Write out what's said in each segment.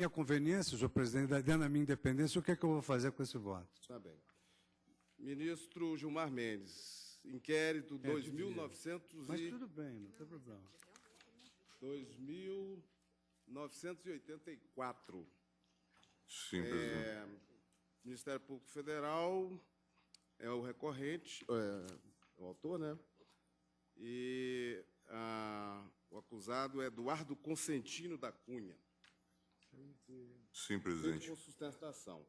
minha conveniência, senhor presidente, dentro da minha independência, o que é que eu vou fazer com esse voto? Está bem. Ministro Gilmar Mendes, inquérito 2.900 Mas tudo bem, não tem problema. 2.984. Sim, presidente. Ministério Público Federal é o recorrente, o autor, né? E o acusado é Eduardo Consentino da Cunha. Sim, presidente. Com sustentação.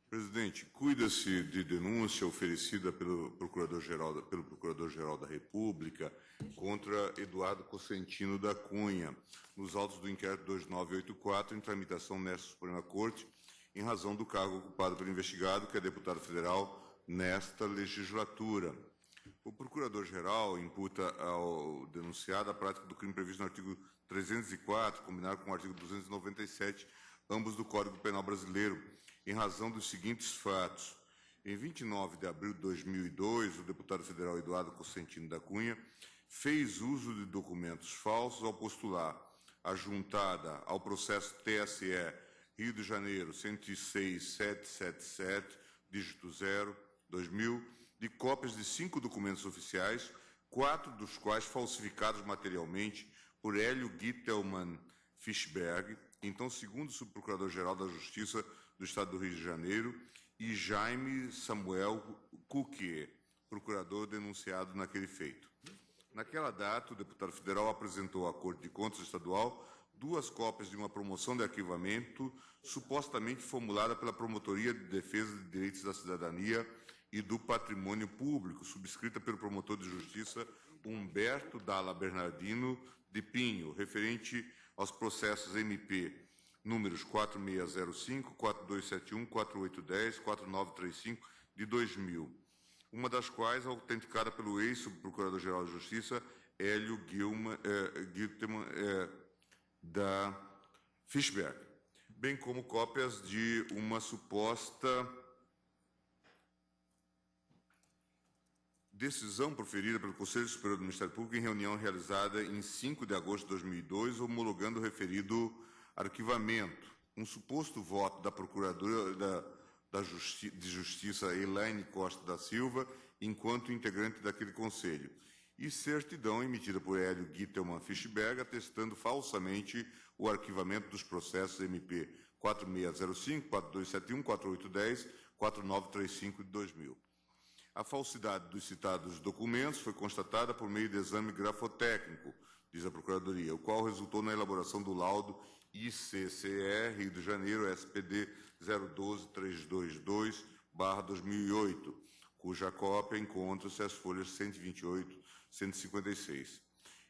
Presidente, cuida-se de denúncia oferecida pelo Procurador-Geral da República contra Eduardo Consentino da Cunha, nos autos do inquérito 2984, em tramitação nesta Suprema Corte, em razão do cargo ocupado pelo investigado, que é deputado federal, nesta legislatura. O Procurador-Geral imputa ao denunciado a prática do crime previsto no artigo 304, combinado com o artigo 297, ambos do Código Penal Brasileiro, em razão dos seguintes fatos. Em 29 de abril de 2002, o deputado federal Eduardo Consentino da Cunha fez uso de documentos falsos ao postular a juntada ao processo TSE Rio de Janeiro 106.777, dígito 0, 2000, de cópias de 5 documentos oficiais, 4 dos quais falsificados materialmente por Hélio Gittelmann Fischberg, então segundo subprocurador-geral da Justiça do Estado do Rio de Janeiro, e Jaime Samuel Cuquier, procurador denunciado naquele feito. Naquela data, o deputado federal apresentou à Corte de Contas Estadual 2 cópias de uma promoção de arquivamento supostamente formulada pela Promotoria de Defesa de Direitos da Cidadania e do Patrimônio Público, subscrita pelo promotor de Justiça Humberto Dalla Bernardino de Pinho, referente aos processos MP números 4605, 4271, 4810, 4935 de 2000, uma das quais autenticada pelo ex-subprocurador-geral de Justiça Hélio Gittelmann da Fischberg, bem como cópias de uma suposta decisão proferida pelo Conselho Superior do Ministério Público em reunião realizada em 5 de agosto de 2002, homologando o referido arquivamento. Um suposto voto da Procuradora de Justiça Elaine Costa da Silva, enquanto integrante daquele Conselho, e certidão emitida por Hélio Gittelmann Fischberg, atestando falsamente o arquivamento dos processos MP 4605, 4271, 4810, 4935 de 2000. A falsidade dos citados documentos foi constatada por meio de exame grafotécnico, diz a Procuradoria, o qual resultou na elaboração do laudo ICCE Rio de Janeiro, SPD 012322/2008, cuja cópia encontra-se às folhas 128 e 156.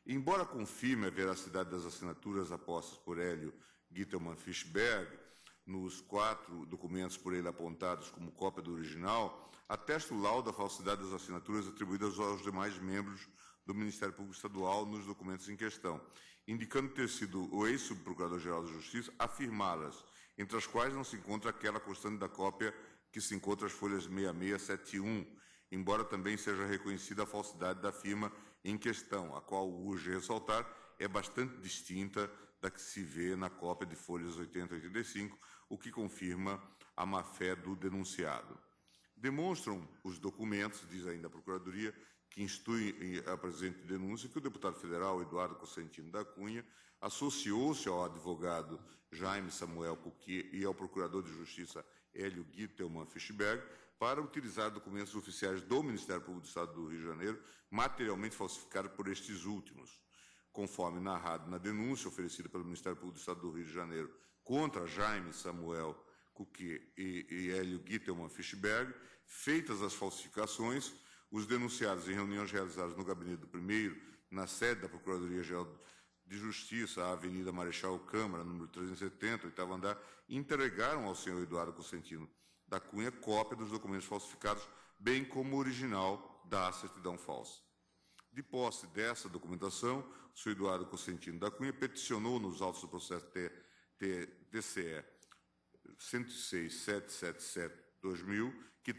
Embora confirme a veracidade das assinaturas apostas por Hélio Gittelmann Fischberg, nos 4 documentos por ele apontados como cópia do original, atesta o laudo da falsidade das assinaturas atribuídas aos demais membros do Ministério Público Estadual nos documentos em questão, indicando ter sido o ex-subprocurador-geral da Justiça a firmá-las, entre as quais não se encontra aquela constante da cópia que se encontra às folhas 6671, embora também seja reconhecida a falsidade da firma em questão, a qual, urge ressaltar, é bastante distinta da que se vê na cópia de folhas 80 e 85, o que confirma a má-fé do denunciado. Demonstram os documentos, diz ainda a Procuradoria, que instrui a presente denúncia, que o deputado federal Eduardo Consentino da Cunha associou-se ao advogado Jaime Samuel Cuquier e ao procurador de Justiça Hélio Gittelmann Fischberg para utilizar documentos oficiais do Ministério Público do Estado do Rio de Janeiro, materialmente falsificados por estes últimos. Conforme narrado na denúncia oferecida pelo Ministério Público do Estado do Rio de Janeiro contra Jaime Samuel Cuquier e Hélio Gittelmann Fischberg, feitas as falsificações, os denunciados em reuniões realizadas no gabinete do primeiro, na sede da Procuradoria-Geral de Justiça, a Avenida Marechal Câmara, número 370, oitavo andar, entregaram ao senhor Eduardo Consentino da Cunha cópia dos documentos falsificados, bem como o original da certidão falsa. De posse dessa documentação, o senhor Eduardo Consentino da Cunha peticionou nos autos do processo TCE 106.777/2000, que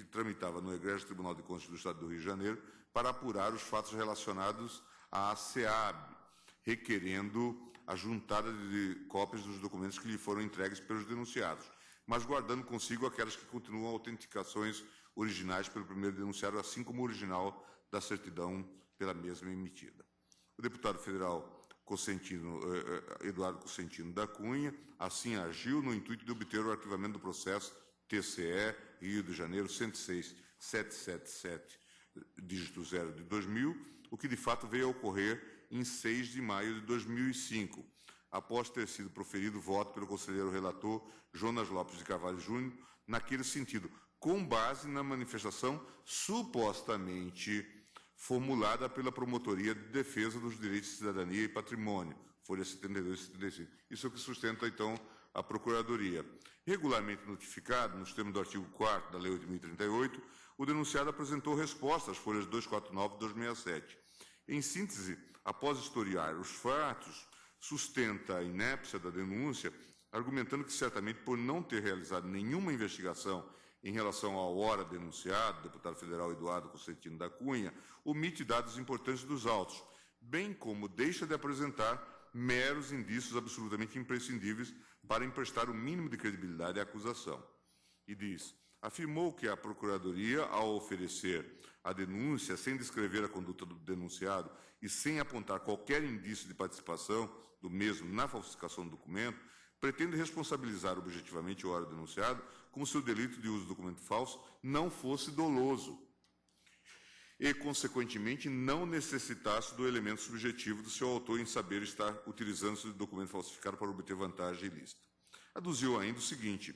tramitava no Egrégio Tribunal de Contas do Estado do Rio de Janeiro, para apurar os fatos relacionados à SEAB, requerendo a juntada de cópias dos documentos que lhe foram entregues pelos denunciados, mas guardando consigo aquelas que continuam autenticações originais pelo primeiro denunciado, assim como o original da certidão pela mesma emitida. O deputado federal Eduardo Cosentino da Cunha assim agiu no intuito de obter o arquivamento do processo TCE Rio de Janeiro 106.777, dígito 0 de 2000, o que de fato veio a ocorrer em 6 de maio de 2005, após ter sido proferido voto pelo conselheiro relator Jonas Lopes de Carvalho Júnior, naquele sentido, com base na manifestação supostamente formulada pela Promotoria de Defesa dos Direitos de Cidadania e Patrimônio, folha 72 e 75. Isso é o que sustenta, então, a Procuradoria. Regularmente notificado, nos termos do artigo 4º da Lei 8.038, o denunciado apresentou resposta às folhas 249 e 267. Em síntese, após historiar os fatos, sustenta a inépcia da denúncia, argumentando que, certamente, por não ter realizado nenhuma investigação em relação ao ora denunciado, deputado federal Eduardo Cosentino da Cunha, omite dados importantes dos autos, bem como deixa de apresentar meros indícios absolutamente imprescindíveis para emprestar o mínimo de credibilidade à acusação. E diz, afirmou que a Procuradoria, ao oferecer a denúncia sem descrever a conduta do denunciado e sem apontar qualquer indício de participação do mesmo na falsificação do documento, pretende responsabilizar objetivamente o ora denunciado como se o delito de uso de documento falso não fosse doloso e, consequentemente, não necessitasse do elemento subjetivo do seu autor em saber estar utilizando-se de documento falsificado para obter vantagem ilícita. Aduziu ainda o seguinte,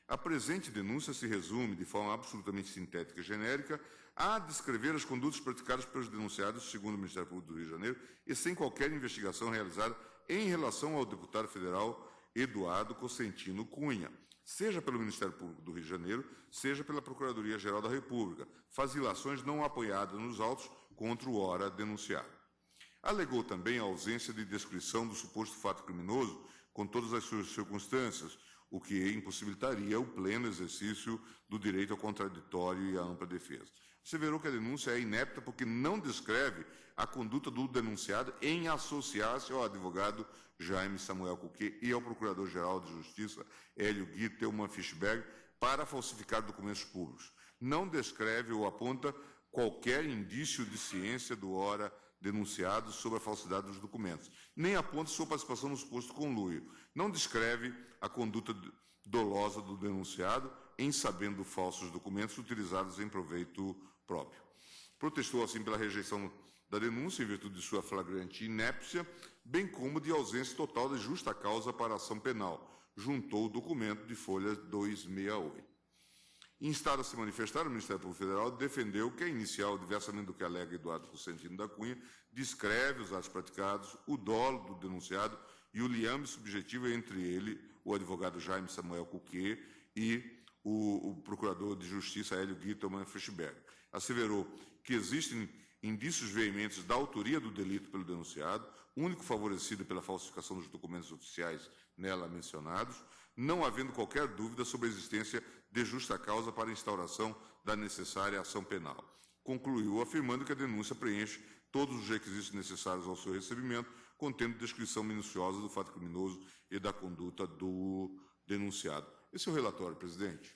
a presente denúncia se resume, de forma absolutamente sintética e genérica, a descrever as condutas praticadas pelos denunciados, segundo o Ministério Público do Rio de Janeiro, e sem qualquer investigação realizada em relação ao deputado federal Eduardo Cosentino Cunha, seja pelo Ministério Público do Rio de Janeiro, seja pela Procuradoria-Geral da República, fazilações não apoiadas nos autos contra o ora denunciado. Alegou também a ausência de descrição do suposto fato criminoso com todas as suas circunstâncias, o que impossibilitaria o pleno exercício do direito ao contraditório e à ampla defesa. Asseverou que a denúncia é inepta porque não descreve a conduta do denunciado em associar-se ao advogado Jaime Samuel Cuquet e ao Procurador-Geral de Justiça Hélio Gittelmann Fischberg para falsificar documentos públicos. Não descreve ou aponta qualquer indício de ciência do ora denunciado sobre a falsidade dos documentos, nem aponta sua participação no suposto conluio. Não descreve a conduta dolosa do denunciado em sabendo falsos documentos utilizados em proveito próprio. Protestou, assim, pela rejeição da denúncia em virtude de sua flagrante inépcia, bem como de ausência total de justa causa para a ação penal. Juntou o documento de folha 268. Instado a se manifestar, o Ministério Público Federal defendeu que a inicial, diversamente do que alega Eduardo Cosentino da Cunha, descreve os atos praticados, o dolo do denunciado e o liame subjetivo entre ele, o advogado Jaime Samuel Cuquet e o Procurador de Justiça Hélio Gittelmann Fischberg. Asseverou que existem indícios veementes da autoria do delito pelo denunciado, único favorecido pela falsificação dos documentos oficiais nela mencionados, não havendo qualquer dúvida sobre a existência de justa causa para a instauração da necessária ação penal. Concluiu afirmando que a denúncia preenche todos os requisitos necessários ao seu recebimento, contendo descrição minuciosa do fato criminoso e da conduta do denunciado. Esse é o relatório, presidente.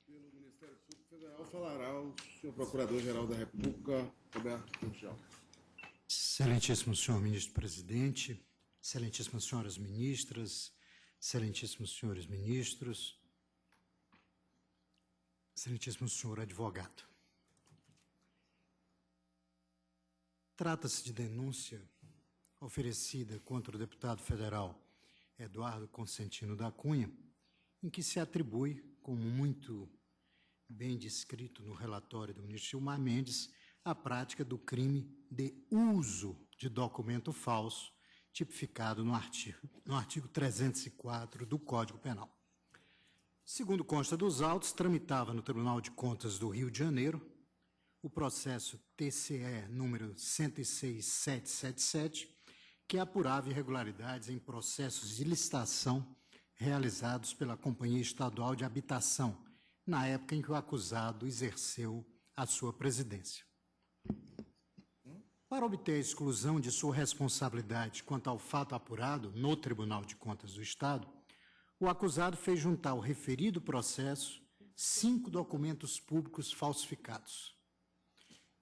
Pelo Ministério Público Federal falará o senhor Procurador-Geral da República, Roberto Gurgel. Excelentíssimo senhor ministro-presidente, excelentíssimas senhoras ministras, excelentíssimos senhores ministros, excelentíssimo senhor advogado. Trata-se de denúncia oferecida contra o deputado federal Eduardo Cosentino da Cunha, em que se atribui, como muito bem descrito no relatório do ministro Gilmar Mendes, a prática do crime de uso de documento falso, tipificado no artigo 304 do Código Penal. Segundo consta dos autos, tramitava no Tribunal de Contas do Rio de Janeiro o processo TCE número 106.777, que apurava irregularidades em processos de licitação realizados pela Companhia Estadual de Habitação, na época em que o acusado exerceu à sua presidência. Para obter a exclusão de sua responsabilidade quanto ao fato apurado no Tribunal de Contas do Estado, o acusado fez juntar ao referido processo 5 documentos públicos falsificados,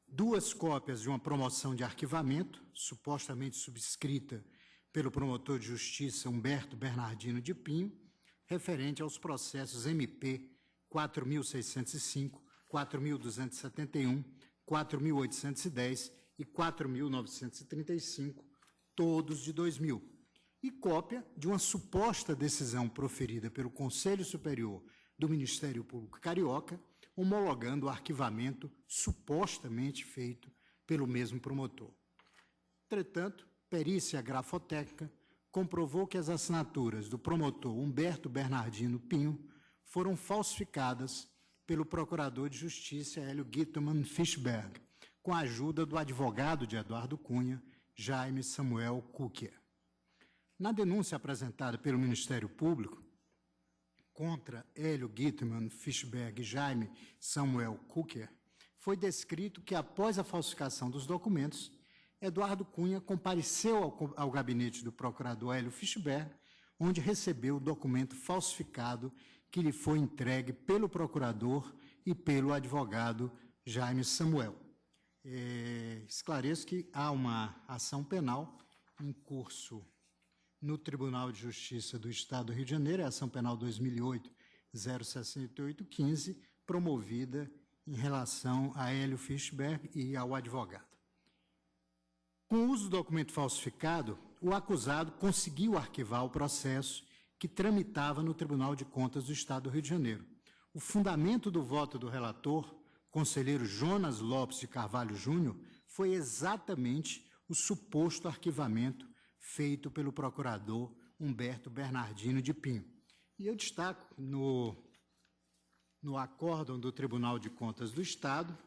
2 cópias de uma promoção de arquivamento, supostamente subscrita pelo promotor de justiça Humberto Bernardino de Pinho, referente aos processos MP 4.605, 4.271, 4.810 e 4.935, todos de 2000, e cópia de uma suposta decisão proferida pelo Conselho Superior do Ministério Público Carioca, homologando o arquivamento supostamente feito pelo mesmo promotor. Entretanto, perícia grafotécnica comprovou que as assinaturas do promotor Humberto Bernardino Pinho foram falsificadas pelo procurador de justiça Hélio Gittelmann Fischberg, com a ajuda do advogado de Eduardo Cunha, Jaime Samuel Kukier. Na denúncia apresentada pelo Ministério Público contra Hélio Gittelmann Fischberg e Jaime Samuel Kukier, foi descrito que, após a falsificação dos documentos, Eduardo Cunha compareceu ao gabinete do procurador Hélio Fischberg, onde recebeu o documento falsificado que lhe foi entregue pelo procurador e pelo advogado Jaime Samuel. Esclareço que há uma ação penal em curso no Tribunal de Justiça do Estado do Rio de Janeiro, a ação penal 2008-06815, promovida em relação a Hélio Fischberg e ao advogado. Com o uso do documento falsificado, o acusado conseguiu arquivar o processo que tramitava no Tribunal de Contas do Estado do Rio de Janeiro. O fundamento do voto do relator, conselheiro Jonas Lopes de Carvalho Júnior, foi exatamente o suposto arquivamento feito pelo procurador Humberto Bernardino de Pinho. E eu destaco no acórdão do Tribunal de Contas do Estado,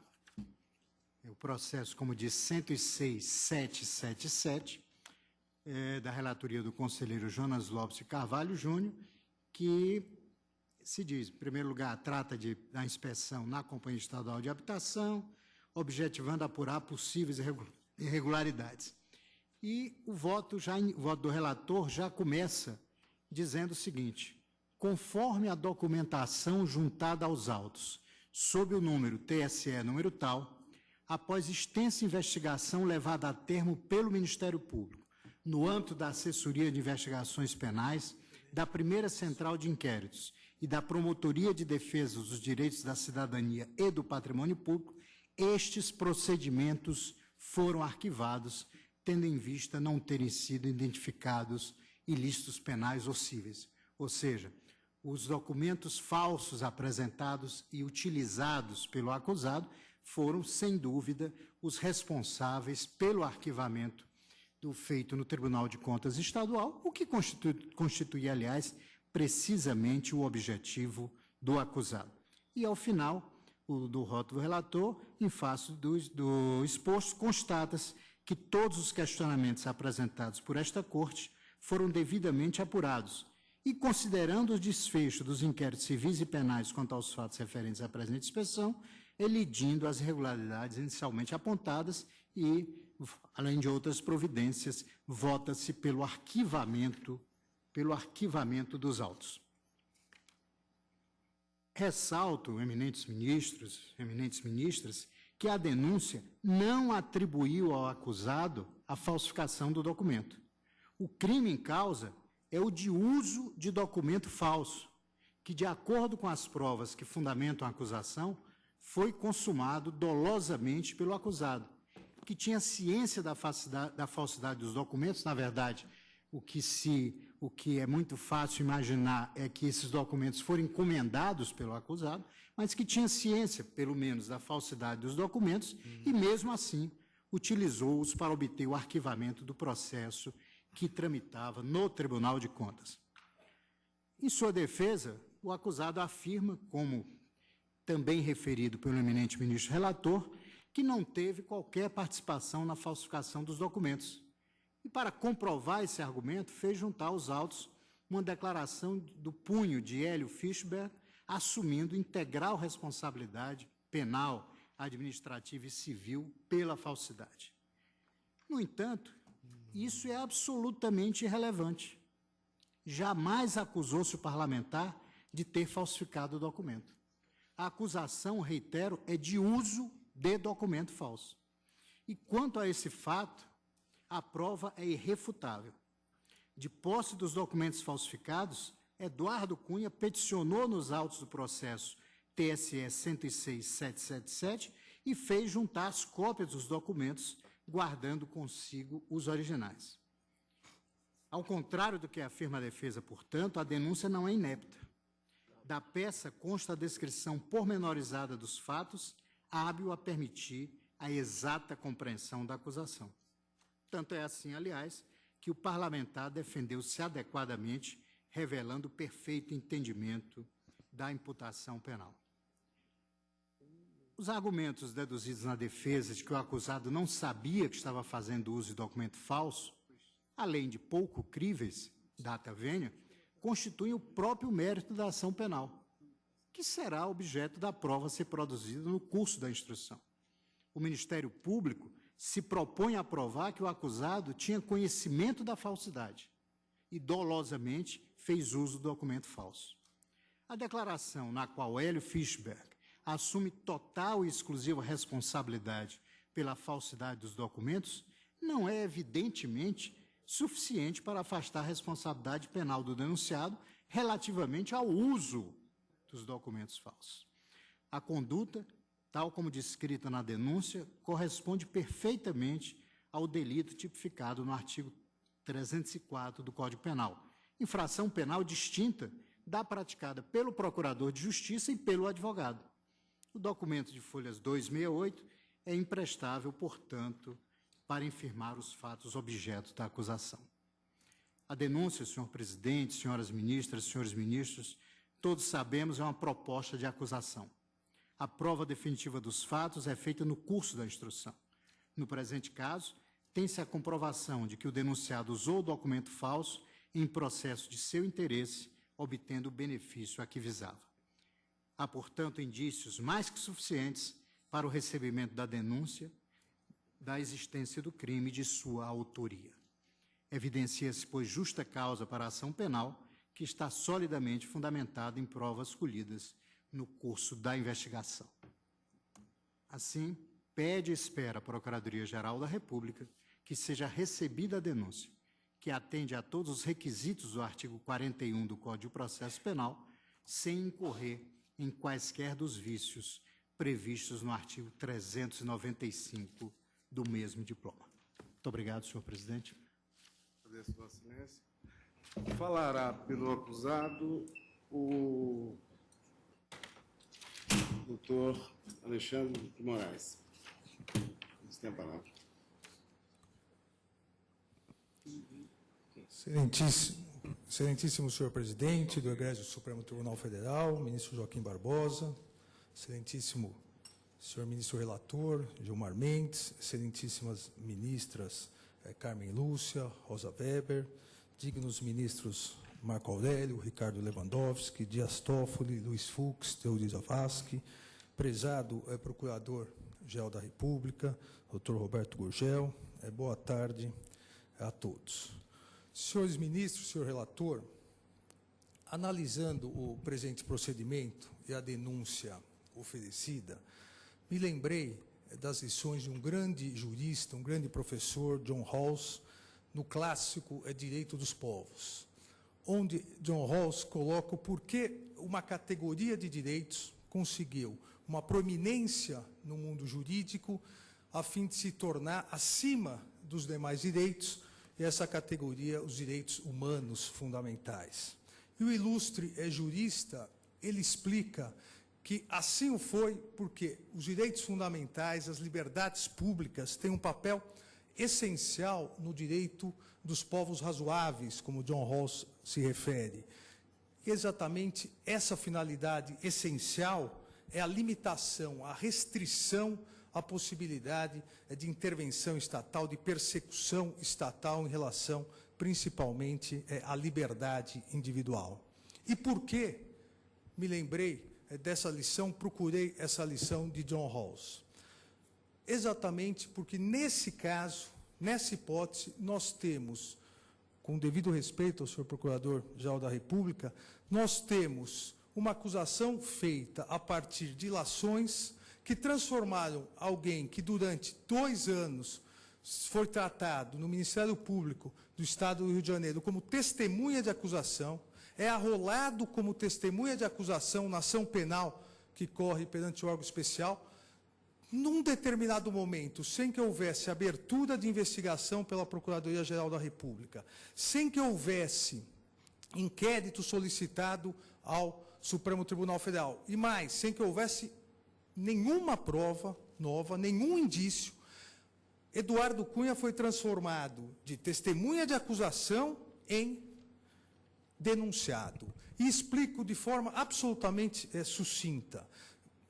o processo, como diz, 106.777, da relatoria do conselheiro Jonas Lopes de Carvalho Júnior, que se diz, em primeiro lugar, trata da inspeção na Companhia Estadual de Habitação, objetivando apurar possíveis irregularidades. E o voto do relator já começa dizendo o seguinte: conforme a documentação juntada aos autos, sob o número TSE número tal, após extensa investigação levada a termo pelo Ministério Público, no âmbito da Assessoria de Investigações Penais, da Primeira Central de Inquéritos e da Promotoria de Defesa dos Direitos da Cidadania e do Patrimônio Público, estes procedimentos foram arquivados, tendo em vista não terem sido identificados ilícitos penais ou cíveis. Ou seja, os documentos falsos apresentados e utilizados pelo acusado foram, sem dúvida, os responsáveis pelo arquivamento do feito no Tribunal de Contas Estadual, o que constitui, aliás, precisamente o objetivo do acusado. E, ao final do voto do relator, em face do exposto, constata-se que todos os questionamentos apresentados por esta Corte foram devidamente apurados e, considerando o desfecho dos inquéritos civis e penais quanto aos fatos referentes à presente inspeção, elidindo as irregularidades inicialmente apontadas e, além de outras providências, vota-se pelo arquivamento dos autos. Ressalto, eminentes ministras, que a denúncia não atribuiu ao acusado a falsificação do documento. O crime em causa é o de uso de documento falso, que, de acordo com as provas que fundamentam a acusação, foi consumado dolosamente pelo acusado, que tinha ciência da falsidade dos documentos. Na verdade, o que é muito fácil imaginar é que esses documentos foram encomendados pelo acusado, mas que tinha ciência, pelo menos, da falsidade dos documentos e, mesmo assim, utilizou-os para obter o arquivamento do processo que tramitava no Tribunal de Contas. Em sua defesa, o acusado afirma, como também referido pelo eminente ministro relator, que não teve qualquer participação na falsificação dos documentos. E, para comprovar esse argumento, fez juntar aos autos uma declaração do punho de Hélio Fischberg, assumindo integral responsabilidade penal administrativa e civil pela falsidade. No entanto, isso é absolutamente irrelevante. Jamais acusou-se o parlamentar de ter falsificado o documento. A acusação, reitero, é de uso de documento falso. E quanto a esse fato, a prova é irrefutável. De posse dos documentos falsificados, Eduardo Cunha peticionou nos autos do processo TSE 106.777 e fez juntar as cópias dos documentos, guardando consigo os originais. Ao contrário do que afirma a defesa, portanto, a denúncia não é inepta. Da peça consta a descrição pormenorizada dos fatos, hábil a permitir a exata compreensão da acusação. Tanto é assim, aliás, que o parlamentar defendeu-se adequadamente, revelando perfeito entendimento da imputação penal. Os argumentos deduzidos na defesa de que o acusado não sabia que estava fazendo uso de documento falso, além de pouco críveis, data vênia, constituem o próprio mérito da ação penal, que será objeto da prova a ser produzida no curso da instrução. O Ministério Público se propõe a provar que o acusado tinha conhecimento da falsidade e dolosamente fez uso do documento falso. A declaração na qual Hélio Fischberg assume total e exclusiva responsabilidade pela falsidade dos documentos não é, evidentemente, suficiente para afastar a responsabilidade penal do denunciado relativamente ao uso dos documentos falsos. A conduta, tal como descrita na denúncia, corresponde perfeitamente ao delito tipificado no artigo 304 do Código Penal, infração penal distinta da praticada pelo Procurador de Justiça e pelo advogado. O documento de folhas 268 é imprestável, portanto, para infirmar os fatos objeto da acusação. A denúncia, senhor presidente, senhoras ministras, senhores ministros, todos sabemos, é uma proposta de acusação. A prova definitiva dos fatos é feita no curso da instrução. No presente caso, tem-se a comprovação de que o denunciado usou o documento falso em processo de seu interesse, obtendo o benefício a que visava. Há, portanto, indícios mais que suficientes para o recebimento da denúncia da existência do crime e de sua autoria. Evidencia-se, pois, justa causa para a ação penal que está solidamente fundamentada em provas colhidas no curso da investigação. Assim, pede e espera a Procuradoria-Geral da República que seja recebida a denúncia, que atende a todos os requisitos do artigo 41 do Código de Processo Penal, sem incorrer em quaisquer dos vícios previstos no artigo 395 do mesmo diploma. Muito obrigado, senhor presidente. Agradeço Vossa Excelência. Falará pelo acusado o doutor Alexandre de Moraes. Você tem a palavra. Excelentíssimo senhor presidente do Egrégio Supremo Tribunal Federal, ministro Joaquim Barbosa, excelentíssimo senhor ministro relator, Gilmar Mendes, excelentíssimas ministras Carmen Lúcia, Rosa Weber, dignos ministros Marco Aurélio, Ricardo Lewandowski, Dias Toffoli, Luiz Fux, Teori Zavascki, prezado Procurador-Geral da República, doutor Roberto Gurgel, boa tarde a todos. Senhores ministros, senhor relator, analisando o presente procedimento e a denúncia oferecida, me lembrei das lições de um grande jurista, um grande professor, John Rawls, no clássico Direito dos Povos, onde John Rawls coloca o porquê uma categoria de direitos conseguiu uma proeminência no mundo jurídico a fim de se tornar acima dos demais direitos, e essa categoria, os direitos humanos fundamentais. E o ilustre jurista, ele explica que assim o foi porque os direitos fundamentais, as liberdades públicas, têm um papel essencial no direito dos povos razoáveis, como John Rawls se refere. E exatamente essa finalidade essencial é a limitação, a restrição à possibilidade de intervenção estatal, de persecução estatal em relação, principalmente, à liberdade individual. E por que me lembrei dessa lição, procurei essa lição de John Rawls? exatamente porque, nesse caso, nessa hipótese, nós temos, com devido respeito ao senhor Procurador-Geral da República, nós temos uma acusação feita a partir de ilações que transformaram alguém que, durante 2 anos, foi tratado no Ministério Público do Estado do Rio de Janeiro como testemunha de acusação, é arrolado como testemunha de acusação na ação penal que corre perante o órgão especial, num determinado momento, sem que houvesse abertura de investigação pela Procuradoria-Geral da República, sem que houvesse inquérito solicitado ao Supremo Tribunal Federal, e mais, sem que houvesse nenhuma prova nova, nenhum indício, Eduardo Cunha foi transformado de testemunha de acusação em denunciado. E explico de forma absolutamente sucinta,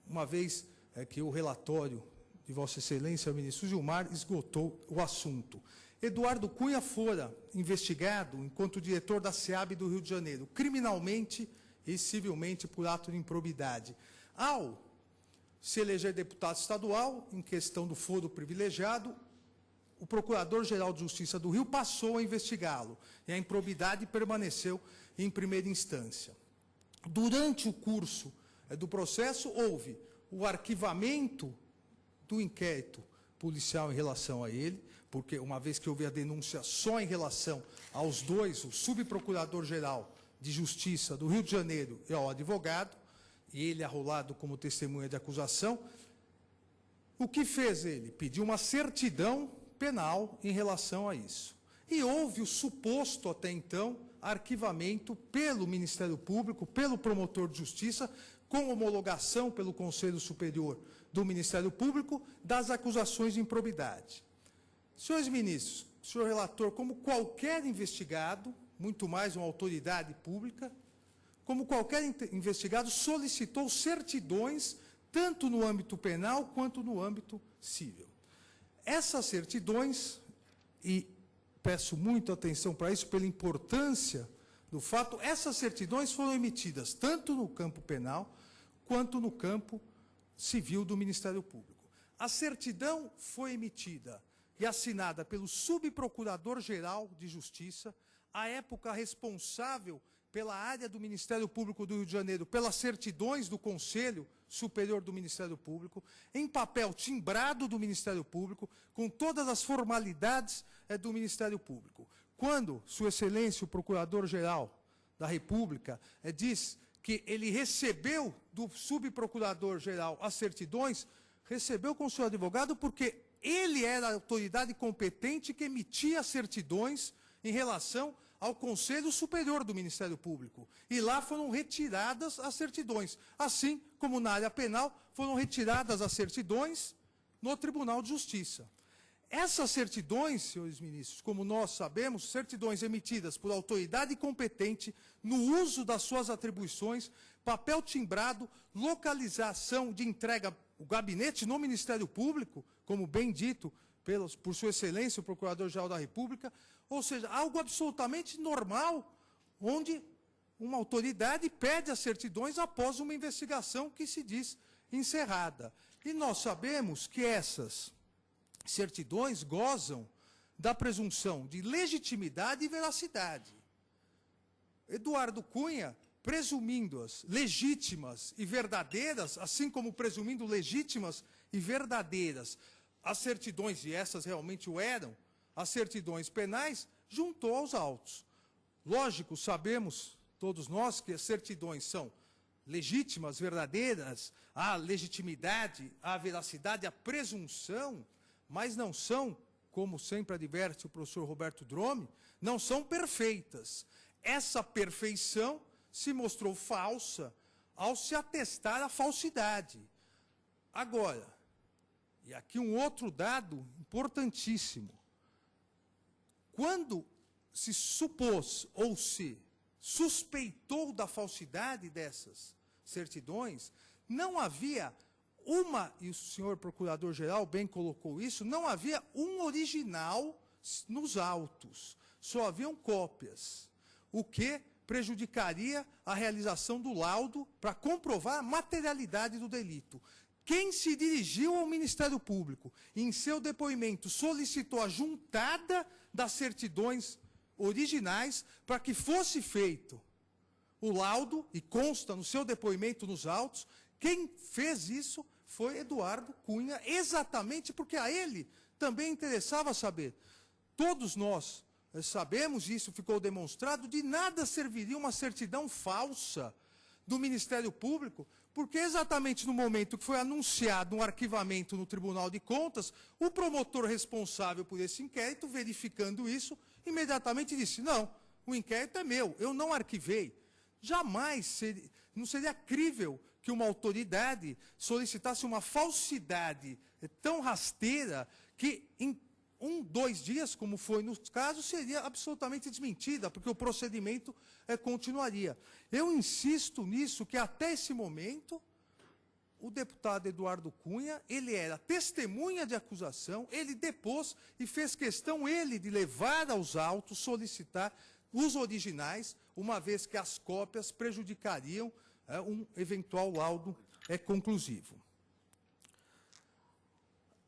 uma vez que o relatório de Vossa Excelência, o ministro Gilmar, esgotou o assunto. Eduardo Cunha fora investigado enquanto diretor da SEAB do Rio de Janeiro, criminalmente e civilmente por ato de improbidade. Ao se eleger deputado estadual, em questão do foro privilegiado, o Procurador-Geral de Justiça do Rio passou a investigá-lo, e a improbidade permaneceu em primeira instância. Durante o curso do processo, houve o arquivamento do inquérito policial em relação a ele, porque, uma vez que houve a denúncia só em relação aos dois, o subprocurador-geral de Justiça do Rio de Janeiro e ao advogado, e ele arrolado como testemunha de acusação, o que fez ele? Pediu uma certidão penal em relação a isso. E houve o suposto, até então, arquivamento pelo Ministério Público, pelo promotor de justiça, com homologação pelo Conselho Superior do Ministério Público, das acusações de improbidade. Senhores ministros, senhor relator, como qualquer investigado, muito mais uma autoridade pública, como qualquer investigado, solicitou certidões, tanto no âmbito penal quanto no âmbito civil. Essas certidões, e peço muito atenção para isso, pela importância do fato, essas certidões foram emitidas tanto no campo penal quanto no campo civil do Ministério Público. A certidão foi emitida e assinada pelo subprocurador-geral de Justiça, à época responsável pela área do Ministério Público do Rio de Janeiro, pelas certidões do Conselho Superior do Ministério Público, em papel timbrado do Ministério Público, com todas as formalidades do Ministério Público. Quando Sua Excelência, o Procurador-Geral da República, diz que ele recebeu do subprocurador-geral as certidões, recebeu com o seu advogado porque ele era a autoridade competente que emitia as certidões em relação ao Conselho Superior do Ministério Público. E lá foram retiradas as certidões, assim como na área penal foram retiradas as certidões no Tribunal de Justiça. Essas certidões, senhores ministros, como nós sabemos, certidões emitidas por autoridade competente no uso das suas atribuições, papel timbrado, localização de entrega, o gabinete no Ministério Público, como bem dito por Sua Excelência, o Procurador-Geral da República, ou seja, algo absolutamente normal, onde uma autoridade pede as certidões após uma investigação que se diz encerrada. E nós sabemos que essas certidões gozam da presunção de legitimidade e veracidade. Eduardo Cunha, presumindo-as legítimas e verdadeiras, assim como presumindo legítimas e verdadeiras as certidões, e essas realmente o eram, as certidões penais, juntou aos autos. Lógico, sabemos, todos nós, que as certidões são legítimas, verdadeiras, há legitimidade, há veracidade, há presunção, mas não são, como sempre adverte o professor Roberto Drome, não são perfeitas. Essa perfeição se mostrou falsa ao se atestar a falsidade. Agora, e aqui um outro dado importantíssimo. Quando se supôs ou se suspeitou da falsidade dessas certidões, não havia uma, e o senhor Procurador-Geral bem colocou isso, não havia um original nos autos, só haviam cópias, o que prejudicaria a realização do laudo para comprovar a materialidade do delito. quem se dirigiu ao Ministério Público e, em seu depoimento, solicitou a juntada das certidões originais para que fosse feito o laudo, e consta no seu depoimento nos autos, quem fez isso foi Eduardo Cunha, exatamente porque a ele também interessava saber. Todos nós sabemos, isso ficou demonstrado, de nada serviria uma certidão falsa do Ministério Público, porque exatamente no momento que foi anunciado um arquivamento no Tribunal de Contas, o promotor responsável por esse inquérito, verificando isso, imediatamente disse, não, o inquérito é meu, eu não arquivei. Jamais não seria crível que uma autoridade solicitasse uma falsidade tão rasteira que em 2 dias, como foi no caso, seria absolutamente desmentida, porque o procedimento continuaria. Eu insisto nisso, que até esse momento, o deputado Eduardo Cunha, ele era testemunha de acusação, ele depôs e fez questão, ele, de levar aos autos, solicitar os originais, uma vez que as cópias prejudicariam um eventual laudo conclusivo.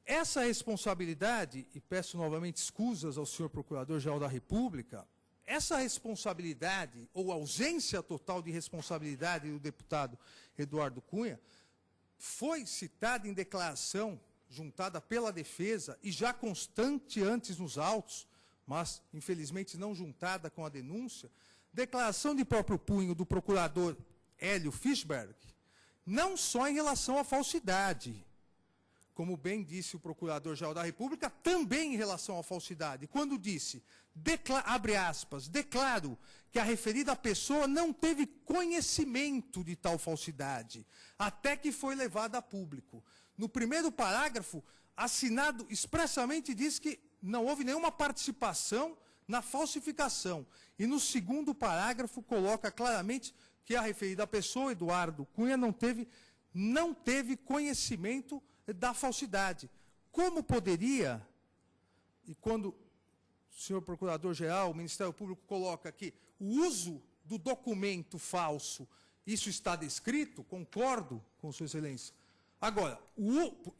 Essa responsabilidade, e peço novamente escusas ao senhor Procurador-Geral da República, essa responsabilidade, ou ausência total de responsabilidade do deputado Eduardo Cunha, foi citada em declaração juntada pela defesa e já constante antes nos autos, mas, infelizmente, não juntada com a denúncia, declaração de próprio punho do procurador Hélio Fischberg, não só em relação à falsidade, como bem disse o Procurador-Geral da República, também em relação à falsidade, quando disse, abre aspas, declaro que a referida pessoa não teve conhecimento de tal falsidade, até que foi levada a público. No primeiro parágrafo, assinado expressamente diz que não houve nenhuma participação na falsificação. E no segundo parágrafo coloca claramente que a referida pessoa, Eduardo Cunha, não teve conhecimento da falsidade. Como poderia, e quando o senhor Procurador-Geral, o Ministério Público coloca que o uso do documento falso, isso está descrito, concordo com Sua Excelência. Agora,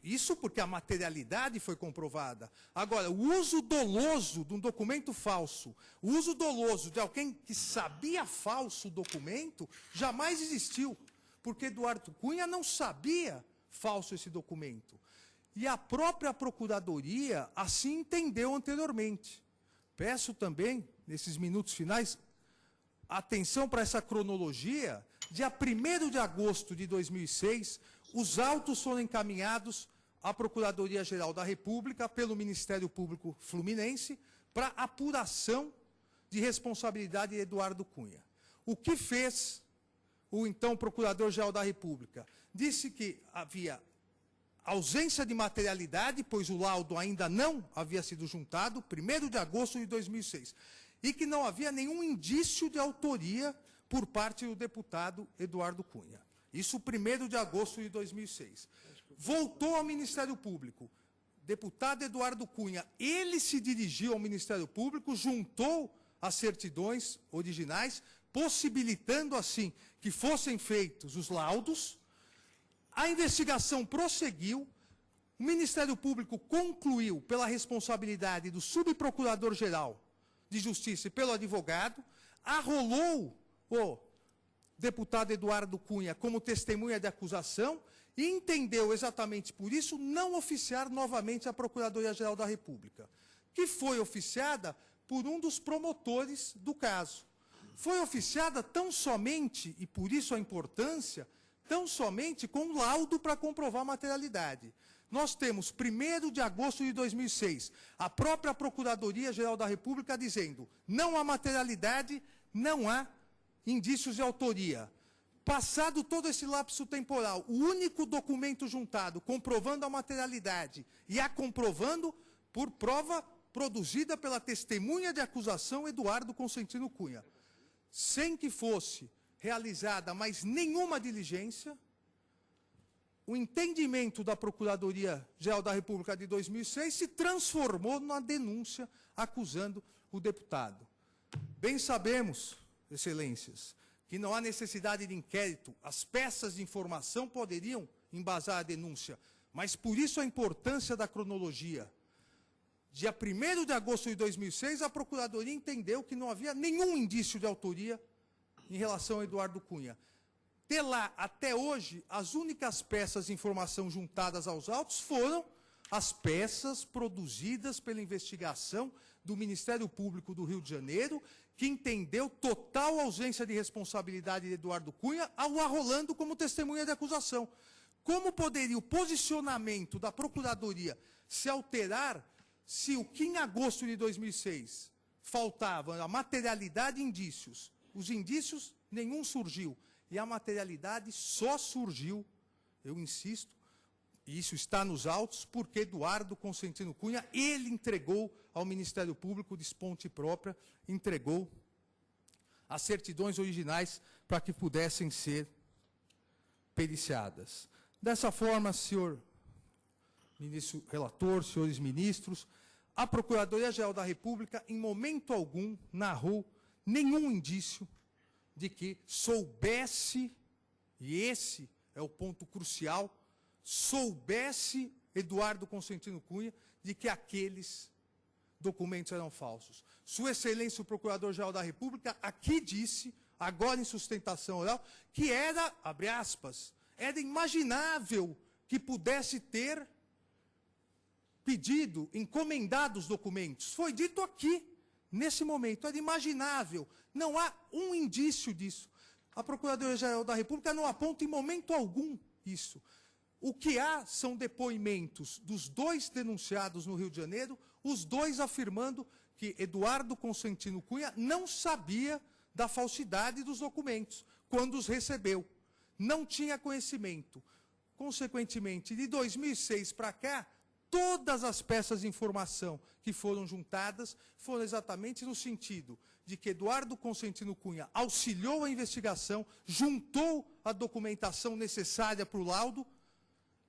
isso porque a materialidade foi comprovada. Agora, o uso doloso de um documento falso, o uso doloso de alguém que sabia falso o documento, jamais existiu, porque Eduardo Cunha não sabia falso esse documento. E a própria Procuradoria assim entendeu anteriormente. Peço também, nesses minutos finais, atenção para essa cronologia. Dia 1º de agosto de 2006, os autos foram encaminhados à Procuradoria-Geral da República pelo Ministério Público Fluminense para apuração de responsabilidade de Eduardo Cunha. O que fez o então Procurador-Geral da República? Disse que havia ausência de materialidade, pois o laudo ainda não havia sido juntado, 1º de agosto de 2006, e que não havia nenhum indício de autoria por parte do deputado Eduardo Cunha. Isso 1º de agosto de 2006. Voltou ao Ministério Público. Deputado Eduardo Cunha, ele se dirigiu ao Ministério Público, juntou as certidões originais, possibilitando, assim, que fossem feitos os laudos. A investigação prosseguiu, o Ministério Público concluiu pela responsabilidade do subprocurador-geral de Justiça e pelo advogado, arrolou o deputado Eduardo Cunha como testemunha de acusação e entendeu exatamente por isso não oficiar novamente a Procuradoria-Geral da República, que foi oficiada por um dos promotores do caso. Foi oficiada tão somente, e por isso a importância, tão somente com um laudo para comprovar a materialidade. Nós temos, 1º de agosto de 2006, a própria Procuradoria-Geral da República dizendo não há materialidade, não há indícios de autoria. Passado todo esse lapso temporal, o único documento juntado comprovando a materialidade e a comprovando por prova produzida pela testemunha de acusação Eduardo Consentino Cunha, sem que fosse realizada mais nenhuma diligência, o entendimento da Procuradoria-Geral da República de 2006 se transformou numa denúncia acusando o deputado. Bem sabemos, Excelências, que não há necessidade de inquérito, as peças de informação poderiam embasar a denúncia, mas por isso a importância da cronologia. Dia 1º de agosto de 2006, a Procuradoria entendeu que não havia nenhum indício de autoria em relação a Eduardo Cunha. De lá até hoje, as únicas peças de informação juntadas aos autos foram as peças produzidas pela investigação do Ministério Público do Rio de Janeiro, que entendeu total ausência de responsabilidade de Eduardo Cunha ao arrolando como testemunha de acusação. Como poderia o posicionamento da Procuradoria se alterar se o que em agosto de 2006 faltava a materialidade e indícios? Os indícios, nenhum surgiu. E a materialidade só surgiu, eu insisto, e isso está nos autos, porque Eduardo Constantino Cunha, ele entregou ao Ministério Público, de esponte própria, entregou as certidões originais para que pudessem ser periciadas. Dessa forma, senhor ministro relator, senhores ministros, a Procuradoria-Geral da República, em momento algum, narrou nenhum indício de que soubesse, e esse é o ponto crucial, soubesse Eduardo Constantino Cunha de que aqueles documentos eram falsos. Sua Excelência, o Procurador-Geral da República, aqui disse, agora em sustentação oral, que era, abre aspas, era imaginável que pudesse ter pedido, encomendado os documentos. Foi dito aqui, nesse momento, era imaginável. Não há um indício disso. A Procuradoria-Geral da República não aponta em momento algum isso. O que há são depoimentos dos dois denunciados no Rio de Janeiro, os dois afirmando que Eduardo Constantino Cunha não sabia da falsidade dos documentos quando os recebeu. Não tinha conhecimento. Consequentemente, de 2006 para cá, todas as peças de informação que foram juntadas foram exatamente no sentido de que Eduardo Constantino Cunha auxiliou a investigação, juntou a documentação necessária para o laudo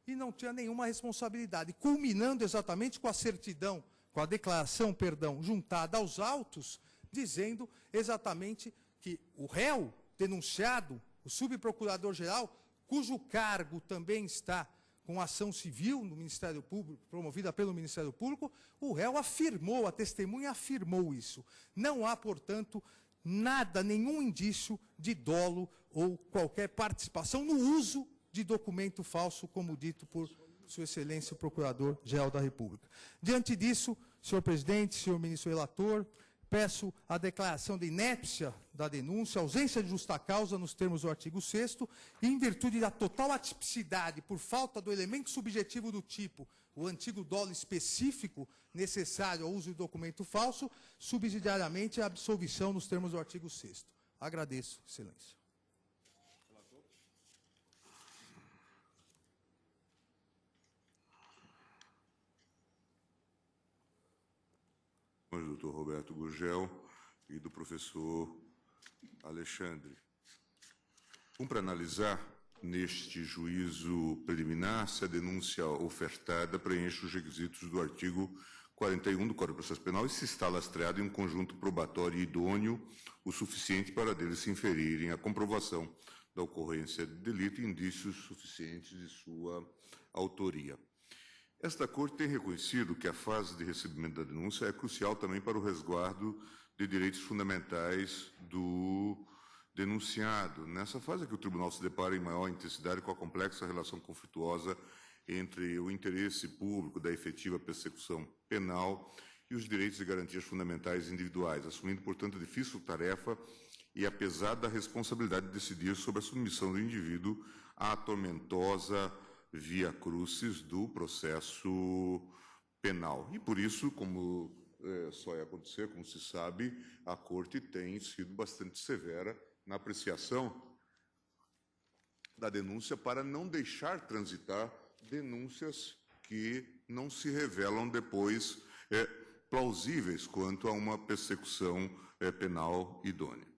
e não tinha nenhuma responsabilidade, culminando exatamente com a certidão, com a declaração, perdão, juntada aos autos, dizendo exatamente que o réu denunciado, o subprocurador-geral, cujo cargo também está com ação civil no Ministério Público, promovida pelo Ministério Público, o réu afirmou, a testemunha afirmou isso. Não há, portanto, nada, nenhum indício de dolo ou qualquer participação no uso de documento falso, como dito por Sua Excelência o Procurador-Geral da República. Diante disso, senhor presidente, senhor ministro relator, peço a declaração de inépcia da denúncia, ausência de justa causa nos termos do artigo 6º, e em virtude da total atipicidade por falta do elemento subjetivo do tipo, o antigo dolo específico necessário ao uso de documento falso, subsidiariamente a absolvição nos termos do artigo 6º. Agradeço, excelência. Do Dr. Roberto Gurgel e do professor Alexandre. Cumpre analisar, neste juízo preliminar, se a denúncia ofertada preenche os requisitos do artigo 41 do Código de Processo Penal e se está lastreado em um conjunto probatório idôneo o suficiente para dele se inferirem a comprovação da ocorrência de delito e indícios suficientes de sua autoria. Esta Corte tem reconhecido que a fase de recebimento da denúncia é crucial também para o resguardo de direitos fundamentais do denunciado. Nessa fase é que o tribunal se depara em maior intensidade com a complexa relação conflituosa entre o interesse público da efetiva persecução penal e os direitos e garantias fundamentais individuais, assumindo, portanto, a difícil tarefa e a pesada responsabilidade de decidir sobre a submissão do indivíduo à tormentosa via crucis do processo penal. E por isso, como só ia acontecer, como se sabe, a Corte tem sido bastante severa na apreciação da denúncia para não deixar transitar denúncias que não se revelam depois plausíveis quanto a uma persecução penal idônea.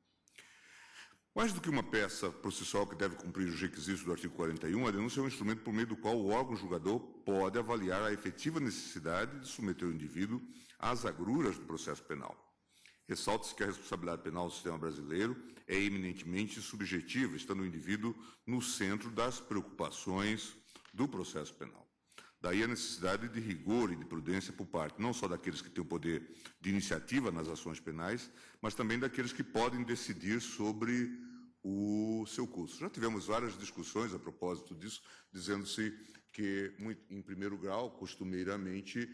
Mais do que uma peça processual que deve cumprir os requisitos do artigo 41, a denúncia é um instrumento por meio do qual o órgão julgador pode avaliar a efetiva necessidade de submeter o indivíduo às agruras do processo penal. Ressalta-se que a responsabilidade penal do sistema brasileiro é eminentemente subjetiva, estando o indivíduo no centro das preocupações do processo penal. Daí a necessidade de rigor e de prudência por parte não só daqueles que têm o poder de iniciativa nas ações penais, mas também daqueles que podem decidir sobre o seu curso. Já tivemos várias discussões a propósito disso, dizendo-se que, em primeiro grau, costumeiramente,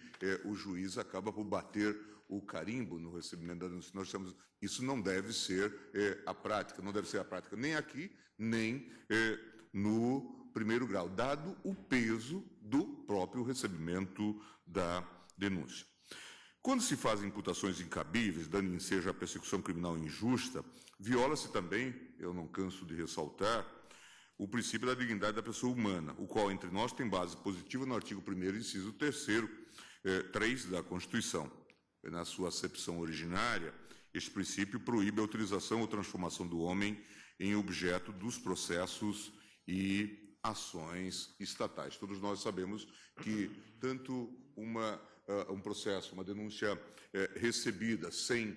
o juiz acaba por bater o carimbo no recebimento da denúncia. Nós temos, isso não deve ser a prática, não deve ser a prática nem aqui, nem no primeiro grau, dado o peso do próprio recebimento da denúncia. Quando se fazem imputações incabíveis, dando ensejo à persecução criminal injusta, viola-se também, eu não canso de ressaltar, o princípio da dignidade da pessoa humana, o qual, entre nós, tem base positiva no artigo 1º, inciso 3 da Constituição. Na sua acepção originária, este princípio proíbe a utilização ou transformação do homem em objeto dos processos e ações estatais. Todos nós sabemos que tanto um processo, uma denúncia recebida sem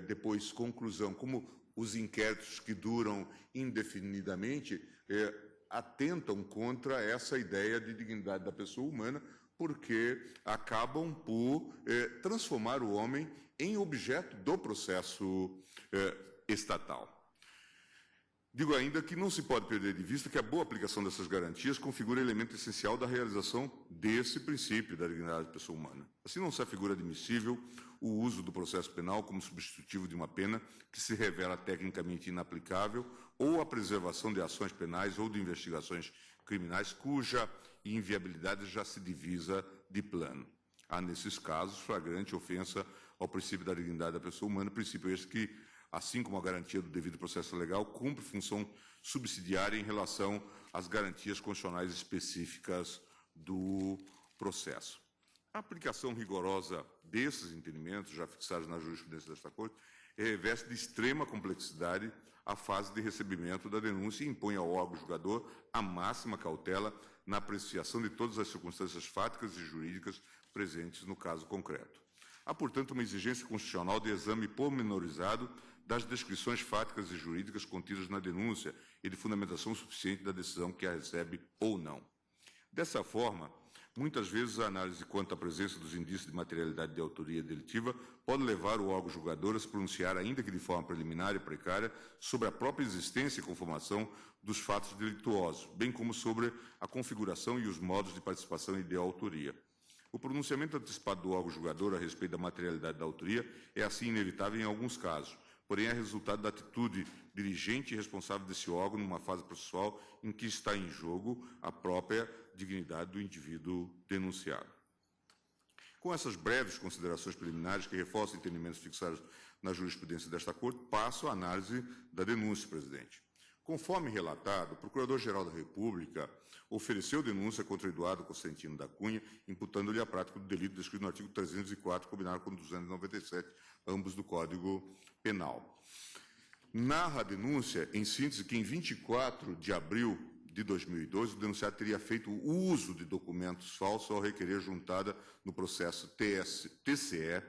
depois conclusão, como os inquéritos que duram indefinidamente, atentam contra essa ideia de dignidade da pessoa humana, porque acabam por transformar o homem em objeto do processo estatal. Digo ainda que não se pode perder de vista que a boa aplicação dessas garantias configura elemento essencial da realização desse princípio da dignidade da pessoa humana. Assim, não se afigura admissível o uso do processo penal como substitutivo de uma pena que se revela tecnicamente inaplicável ou a preservação de ações penais ou de investigações criminais cuja inviabilidade já se divisa de plano. Há, nesses casos, flagrante ofensa ao princípio da dignidade da pessoa humana, princípio este que, assim como a garantia do devido processo legal, cumpre função subsidiária em relação às garantias constitucionais específicas do processo. A aplicação rigorosa desses entendimentos, já fixados na jurisprudência desta Corte, reveste de extrema complexidade a fase de recebimento da denúncia e impõe ao órgão julgador a máxima cautela na apreciação de todas as circunstâncias fáticas e jurídicas presentes no caso concreto. Há, portanto, uma exigência constitucional de exame pormenorizado das descrições fáticas e jurídicas contidas na denúncia e de fundamentação suficiente da decisão que a recebe ou não. Dessa forma, muitas vezes a análise quanto à presença dos indícios de materialidade de autoria delitiva pode levar o órgão julgador a se pronunciar, ainda que de forma preliminar e precária, sobre a própria existência e conformação dos fatos delituosos, bem como sobre a configuração e os modos de participação e de autoria. O pronunciamento antecipado do órgão julgador a respeito da materialidade da autoria é, assim, inevitável em alguns casos, porém é resultado da atitude dirigente e responsável desse órgão numa fase processual em que está em jogo a própria dignidade do indivíduo denunciado. Com essas breves considerações preliminares que reforçam entendimentos fixados na jurisprudência desta Corte, passo à análise da denúncia, presidente. Conforme relatado, o Procurador-Geral da República ofereceu denúncia contra Eduardo Cosentino da Cunha, imputando-lhe a prática do delito descrito no artigo 304, combinado com 297, ambos do Código Penal. Narra a denúncia, em síntese, que em 24 de abril de 2012, o denunciado teria feito o uso de documentos falsos ao requerer juntada no processo TCE,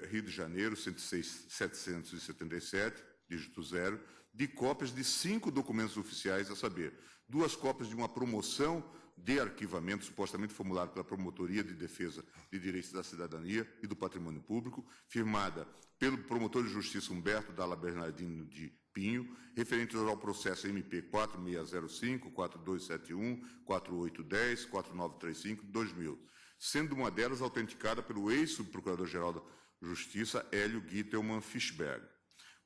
Rio de Janeiro, 106.777, dígito 0, de cópias de 5 documentos oficiais, a saber, 2 cópias de uma promoção de arquivamento supostamente formulada pela Promotoria de Defesa de Direitos da Cidadania e do Patrimônio Público, firmada pelo promotor de Justiça Humberto Dalla Bernardino de Pinho, referentes ao processo MP 4605, 4271, 4810, 4935 de 2000, sendo uma delas autenticada pelo ex-subprocurador-geral da Justiça, Hélio Gittelmann Fischberg.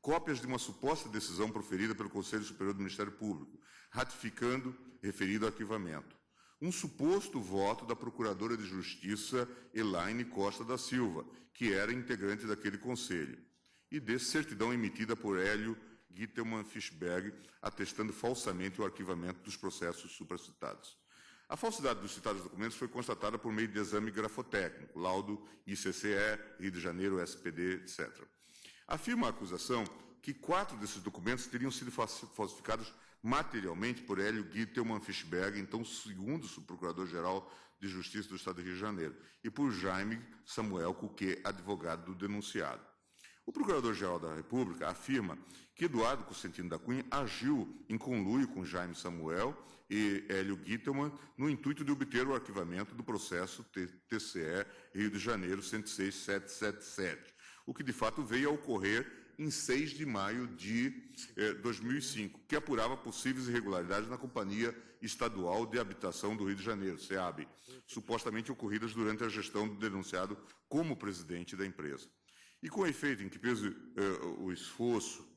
Cópias de uma suposta decisão proferida pelo Conselho Superior do Ministério Público, ratificando referido arquivamento. Um suposto voto da Procuradora de Justiça, Elaine Costa da Silva, que era integrante daquele Conselho, e de certidão emitida por Hélio Gittelmann Fischberg, atestando falsamente o arquivamento dos processos supracitados. A falsidade dos citados documentos foi constatada por meio de exame grafotécnico, laudo ICCE, Rio de Janeiro, SPD, etc. Afirma a acusação que 4 desses documentos teriam sido falsificados materialmente por Hélio Gittelmann Fischberg, então segundo subprocurador-geral de Justiça do Estado do Rio de Janeiro, e por Jaime Samuel Cuquet, advogado do denunciado. O Procurador-Geral da República afirma que Eduardo Cosentino da Cunha agiu em conluio com Jaime Samuel e Hélio Gittelmann no intuito de obter o arquivamento do processo TCE Rio de Janeiro 106.777, o que de fato veio a ocorrer em 6 de maio de 2005, que apurava possíveis irregularidades na Companhia Estadual de Habitação do Rio de Janeiro, SEAB, supostamente ocorridas durante a gestão do denunciado como presidente da empresa. E com efeito em que pese o esforço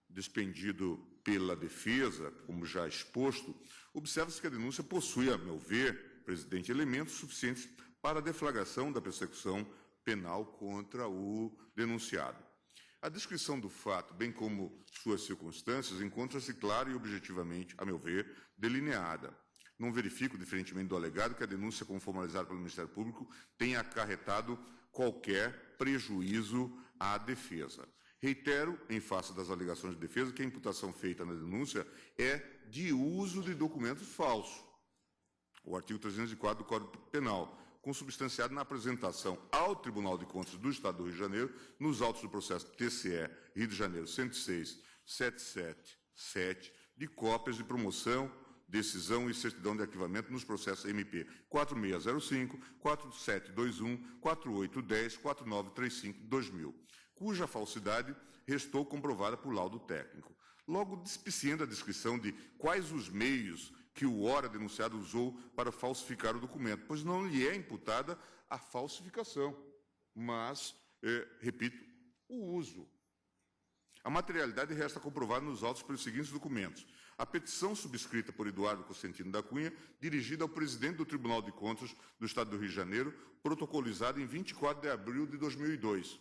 despendido pela defesa, como já exposto, observa-se que a denúncia possui, a meu ver, presidente, elementos suficientes para a deflagração da persecução penal contra o denunciado. A descrição do fato, bem como suas circunstâncias, encontra-se clara e objetivamente, a meu ver, delineada. Não verifico, diferentemente do alegado, que a denúncia, como formalizada pelo Ministério Público, tenha acarretado qualquer prejuízo à defesa. Reitero, em face das alegações de defesa, que a imputação feita na denúncia é de uso de documentos falsos. O artigo 304 do Código Penal, consubstanciado na apresentação ao Tribunal de Contas do Estado do Rio de Janeiro, nos autos do processo TCE Rio de Janeiro 106.777, de cópias de promoção, decisão e certidão de arquivamento nos processos MP 4605, 4721, 4810, 4935 de 2000, cuja falsidade restou comprovada por laudo técnico. Logo, dispiciando a descrição de quais os meios que o ora denunciado usou para falsificar o documento, pois não lhe é imputada a falsificação, mas, repito, o uso. A materialidade resta comprovada nos autos pelos seguintes documentos. A petição subscrita por Eduardo Cosentino da Cunha, dirigida ao presidente do Tribunal de Contas do Estado do Rio de Janeiro, protocolizada em 24 de abril de 2002.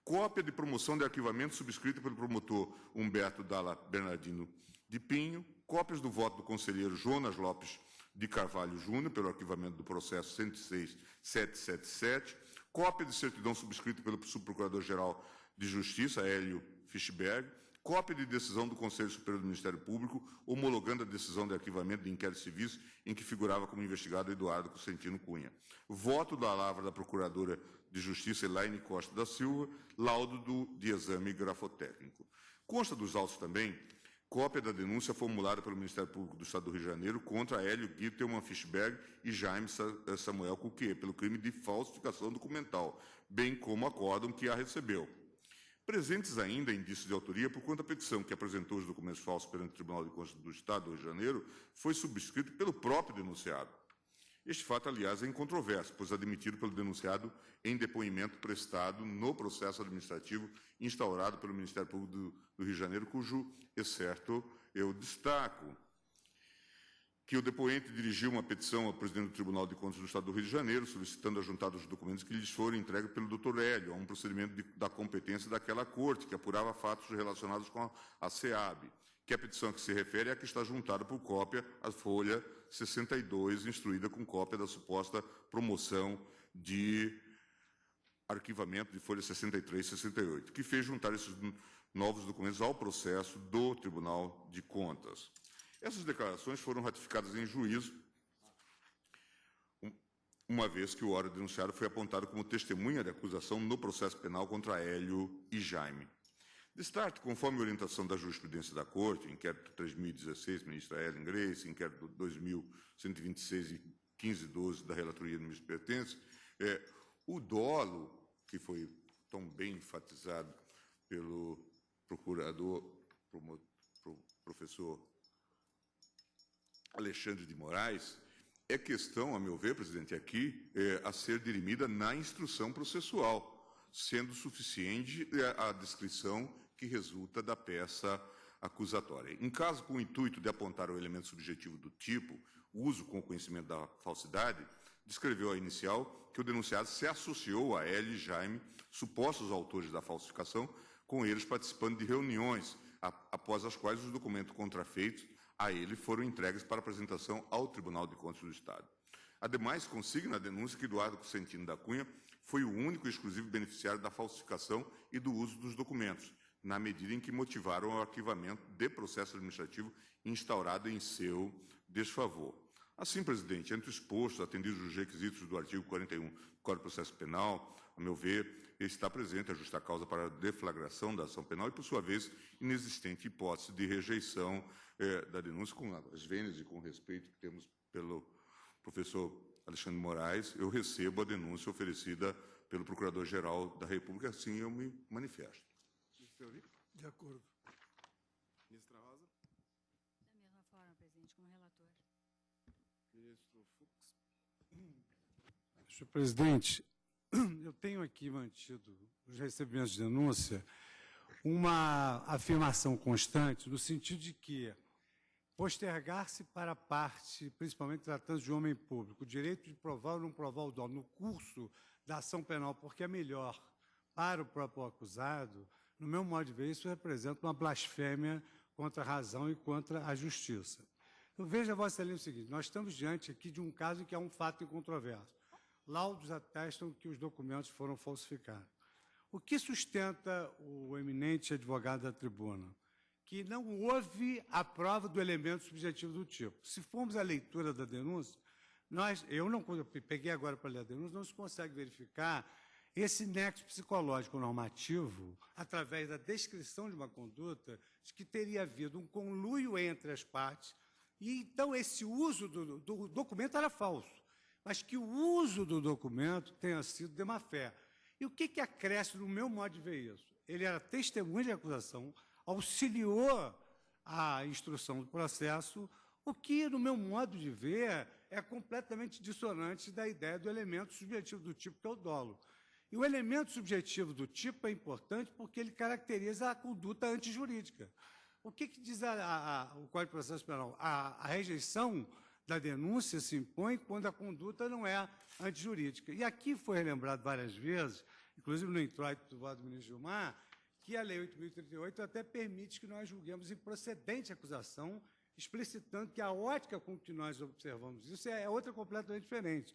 Cópia de promoção de arquivamento subscrita pelo promotor Humberto Dalla Bernardino de Pinho, cópias do voto do conselheiro Jonas Lopes de Carvalho Júnior, pelo arquivamento do processo 106.777, cópia de certidão subscrita pelo subprocurador-geral de Justiça, Hélio Fischberg, cópia de decisão do Conselho Superior do Ministério Público, homologando a decisão de arquivamento de inquérito civis em que figurava como investigado Eduardo Cosentino Cunha, voto da lavra da Procuradora de Justiça Elaine Costa da Silva, laudo de exame grafotécnico. Consta dos autos também cópia da denúncia formulada pelo Ministério Público do Estado do Rio de Janeiro contra Hélio Gittelmann Fischberg e Jaime Samuel Cuquier, pelo crime de falsificação documental, bem como acórdão que a recebeu. Presentes ainda indícios de autoria, por quanto a petição que apresentou os documentos falsos perante o Tribunal de Contas do Estado do Rio de Janeiro foi subscrita pelo próprio denunciado. Este fato, aliás, é incontroverso, pois admitido pelo denunciado em depoimento prestado no processo administrativo instaurado pelo Ministério Público do Rio de Janeiro, cujo excerto eu destaco. Que o depoente dirigiu uma petição ao presidente do Tribunal de Contas do Estado do Rio de Janeiro, solicitando a juntada dos documentos que lhes foram entregues pelo Dr. Hélio, a um procedimento da competência daquela corte, que apurava fatos relacionados com a SEAB, que a petição a que se refere é a que está juntada por cópia à folha 62, instruída com cópia da suposta promoção de arquivamento de folha 63 e 68, que fez juntar esses novos documentos ao processo do Tribunal de Contas. Essas declarações foram ratificadas em juízo, uma vez que o ora denunciado foi apontado como testemunha de acusação no processo penal contra Hélio e Jaime. Destaque, conforme a orientação da jurisprudência da Corte, inquérito 3016, ministra Ellen Grace, inquérito 2126 e 1512 da relatoria do ministro pertence, o dolo, que foi tão bem enfatizado pelo procurador, professor Alexandre de Moraes, é questão, a meu ver, presidente, aqui, a ser dirimida na instrução processual, sendo suficiente a descrição que resulta da peça acusatória. Em caso com o intuito de apontar o elemento subjetivo do tipo, uso com o conhecimento da falsidade, descreveu a inicial que o denunciado se associou a Hélio e Jaime, supostos autores da falsificação, com eles participando de reuniões, após as quais os documentos contrafeitos a ele foram entregues para apresentação ao Tribunal de Contas do Estado. Ademais, consigna a denúncia que Eduardo Cosentino da Cunha foi o único e exclusivo beneficiário da falsificação e do uso dos documentos, na medida em que motivaram o arquivamento de processo administrativo instaurado em seu desfavor. Assim, presidente, entre expostos, atendidos os requisitos do artigo 41 Código de Processo Penal, a meu ver, está presente a justa causa para a deflagração da ação penal e, por sua vez, inexistente hipótese de rejeição da denúncia, com as vênias e com o respeito que temos pelo professor Alexandre Moraes. Eu recebo a denúncia oferecida pelo Procurador-Geral da República, assim eu me manifesto. De acordo. Ministra Rosa. Da mesma forma, presidente, como relator. Ministro Fux. Senhor presidente, eu tenho aqui mantido os recebimentos de denúncia uma afirmação constante no sentido de que postergar-se para a parte, principalmente tratando de homem público, o direito de provar ou não provar o dolo no curso da ação penal, porque é melhor para o próprio acusado, no meu modo de ver, isso representa uma blasfêmia contra a razão e contra a justiça. Então, veja, Vossa Excelência, o seguinte, nós estamos diante aqui de um caso em que há um fato incontroverso. Laudos atestam que os documentos foram falsificados. O que sustenta o eminente advogado da tribuna? Que não houve a prova do elemento subjetivo do tipo. Se formos à leitura da denúncia, eu peguei agora para ler a denúncia, não se consegue verificar esse nexo psicológico normativo através da descrição de uma conduta de que teria havido um conluio entre as partes e, então, esse uso do documento era falso, mas que o uso do documento tenha sido de má-fé. E o que acresce no meu modo de ver isso? Ele era testemunha de acusação, auxiliou a instrução do processo, o que, no meu modo de ver, é completamente dissonante da ideia do elemento subjetivo do tipo, que é o dolo. E o elemento subjetivo do tipo é importante porque ele caracteriza a conduta antijurídica. O que diz o Código de Processo Penal? A rejeição da denúncia se impõe quando a conduta não é antijurídica. E aqui foi relembrado várias vezes, inclusive no introito do voto do ministro Gilmar, que a Lei 8.038 até permite que nós julguemos improcedente a acusação, explicitando que a ótica com que nós observamos isso é outra completamente diferente.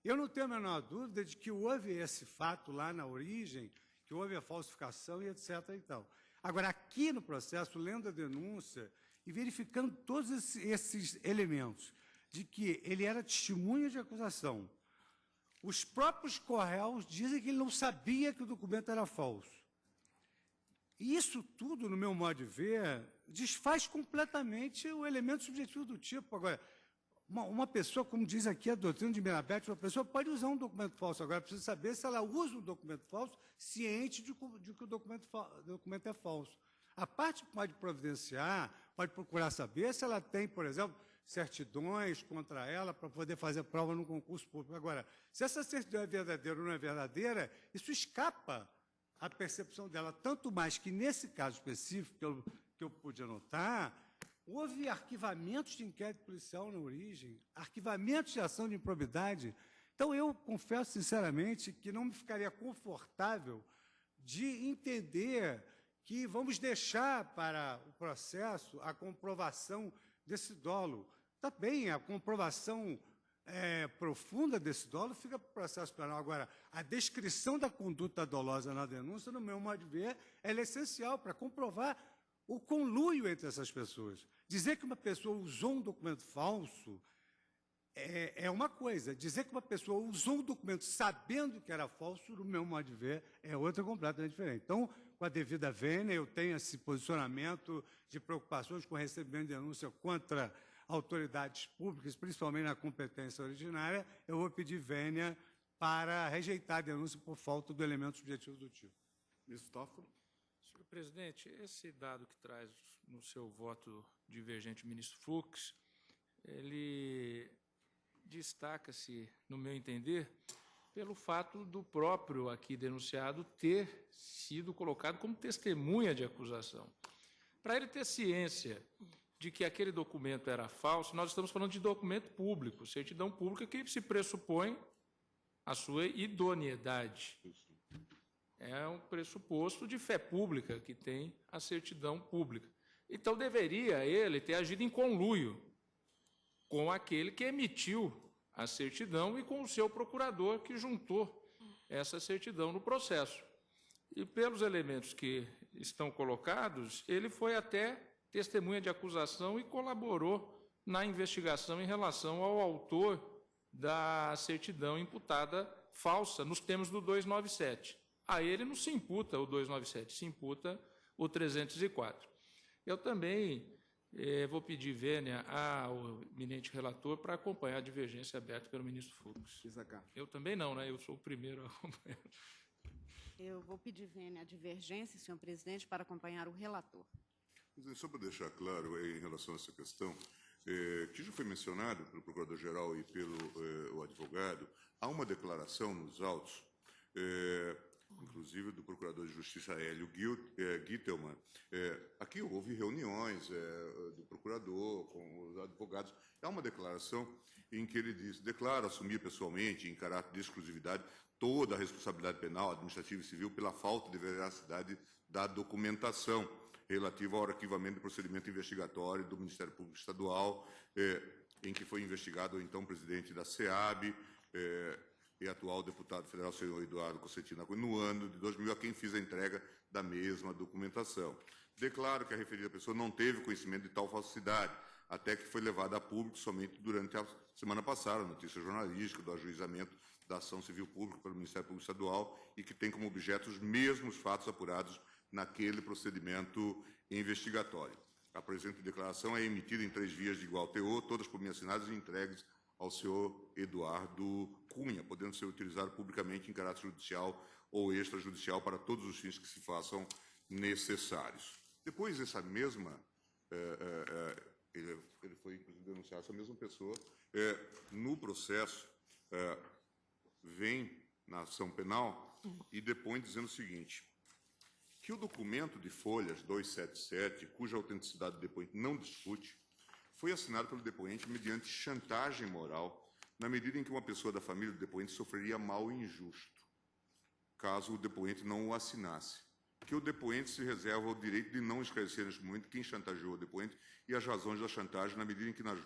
Eu não tenho a menor dúvida de que houve esse fato lá na origem, que houve a falsificação e etc. e tal. Agora, aqui no processo, lendo a denúncia e verificando todos esses elementos, de que ele era testemunha de acusação, os próprios Correios dizem que ele não sabia que o documento era falso. E isso tudo, no meu modo de ver, desfaz completamente o elemento subjetivo do tipo. Agora, uma pessoa, como diz aqui a doutrina de Mirabete, uma pessoa pode usar um documento falso. Agora, precisa saber se ela usa um documento falso ciente de que o documento é falso. A parte pode providenciar, pode procurar saber se ela tem, por exemplo, certidões contra ela para poder fazer prova no concurso público. Agora, se essa certidão é verdadeira ou não é verdadeira, isso escapa à percepção dela, tanto mais que, nesse caso específico que eu pude anotar, houve arquivamentos de inquérito policial na origem, arquivamentos de ação de improbidade. Então, eu confesso sinceramente que não me ficaria confortável de entender que vamos deixar para o processo a comprovação desse dolo. Tá bem, a comprovação profunda desse dolo fica para o processo penal. Agora, a descrição da conduta dolosa na denúncia, no meu modo de ver, ela é essencial para comprovar o conluio entre essas pessoas. Dizer que uma pessoa usou um documento falso é uma coisa. Dizer que uma pessoa usou um documento sabendo que era falso, no meu modo de ver, é outra completamente diferente. Então, com a devida vênia, eu tenho esse posicionamento de preocupações com o recebimento de denúncia contra autoridades públicas, principalmente na competência originária. Eu vou pedir vênia para rejeitar a denúncia por falta do elemento subjetivo do tipo. Ministro Toffoli. Senhor presidente, esse dado que traz no seu voto divergente o ministro Fux, ele destaca-se, no meu entender, pelo fato do próprio aqui denunciado ter sido colocado como testemunha de acusação. Para ele ter ciência de que aquele documento era falso, nós estamos falando de documento público, certidão pública que se pressupõe a sua idoneidade. É um pressuposto de fé pública que tem a certidão pública. Então, deveria ele ter agido em conluio com aquele que emitiu a certidão e com o seu procurador que juntou essa certidão no processo. E, pelos elementos que estão colocados, ele foi até testemunha de acusação e colaborou na investigação em relação ao autor da certidão imputada falsa nos termos do 297. A ele não se imputa o 297, se imputa o 304. Eu também vou pedir vênia ao eminente relator para acompanhar a divergência aberta pelo ministro Fux. Eu também não, né? Eu sou o primeiro a acompanhar. Eu vou pedir vênia à divergência, senhor presidente, para acompanhar o relator. Só para deixar claro em relação a essa questão, que já foi mencionado pelo Procurador-Geral e pelo o advogado, há uma declaração nos autos, inclusive do Procurador de Justiça Hélio Gittelmann. Aqui houve reuniões do Procurador com os advogados. Há uma declaração em que ele diz: declara assumir pessoalmente, em caráter de exclusividade, toda a responsabilidade penal, administrativa e civil pela falta de veracidade da documentação relativa ao arquivamento do procedimento investigatório do Ministério Público Estadual, em que foi investigado o então presidente da SEAB e atual deputado federal, senhor Eduardo Cossetino, no ano de 2000, a quem fiz a entrega da mesma documentação. Declaro que a referida pessoa não teve conhecimento de tal falsidade, até que foi levada a público somente durante a semana passada, a notícia jornalística do ajuizamento da ação civil pública pelo Ministério Público Estadual e que tem como objeto os mesmos fatos apurados naquele procedimento investigatório. A presente declaração é emitida em 3 vias de igual teor, todas por mim assinadas e entregues ao senhor Eduardo Cunha, podendo ser utilizado publicamente em caráter judicial ou extrajudicial para todos os fins que se façam necessários. Depois, essa mesma, ele foi inclusive denunciado, essa mesma pessoa, no processo, vem na ação penal e depõe dizendo o seguinte: que o documento de folhas 277, cuja autenticidade do depoente não discute, foi assinado pelo depoente mediante chantagem moral, na medida em que uma pessoa da família do depoente sofreria mal injusto, caso o depoente não o assinasse. Que o depoente se reserva o direito de não esclarecer neste momento quem chantageou o depoente e as razões da chantagem, na medida em que nas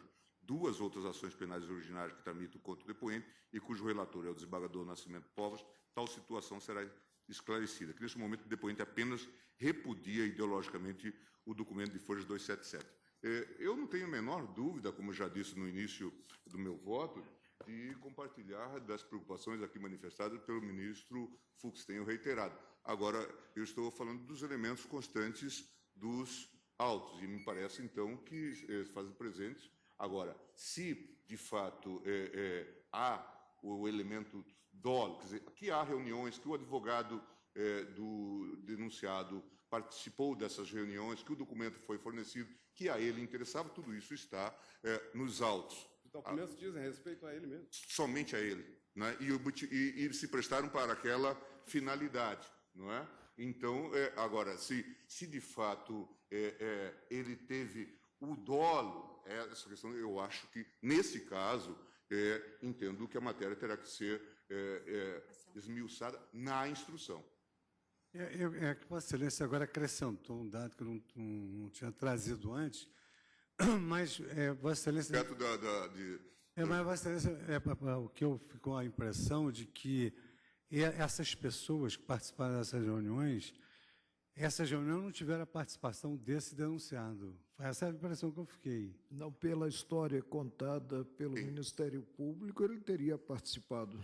2 outras ações penais originárias que tramitam contra o depoente e cujo relator é o desembargador Nascimento Povas, tal situação será esclarecida. Que neste momento o depoente apenas repudia ideologicamente o documento de folhas 277. Eu não tenho a menor dúvida, como já disse no início do meu voto, de compartilhar das preocupações aqui manifestadas pelo ministro Fux, tenho reiterado. Agora, eu estou falando dos elementos constantes dos autos, e me parece, então, que se fazem presentes. Agora, se, de fato, há o elemento dolo, quer dizer, que há reuniões, que o advogado do denunciado participou dessas reuniões, que o documento foi fornecido, que a ele interessava, tudo isso está nos autos. Os documentos dizem respeito a ele mesmo. Somente a ele, né? E se prestaram para aquela finalidade, não é? Então, agora, se de fato ele teve o dolo, essa questão, eu acho que, nesse caso, entendo que a matéria terá que ser esmiuçada na instrução. Que Vossa Excelência agora acrescentou um dado que eu não tinha trazido antes, mas Vossa Excelência... mas Vossa Excelência, o que eu ficou a impressão de que essas pessoas que participaram dessas reuniões não tiveram a participação desse denunciado. Essa é a impressão que eu fiquei. Não, pela história contada pelo Ministério Público, ele teria participado.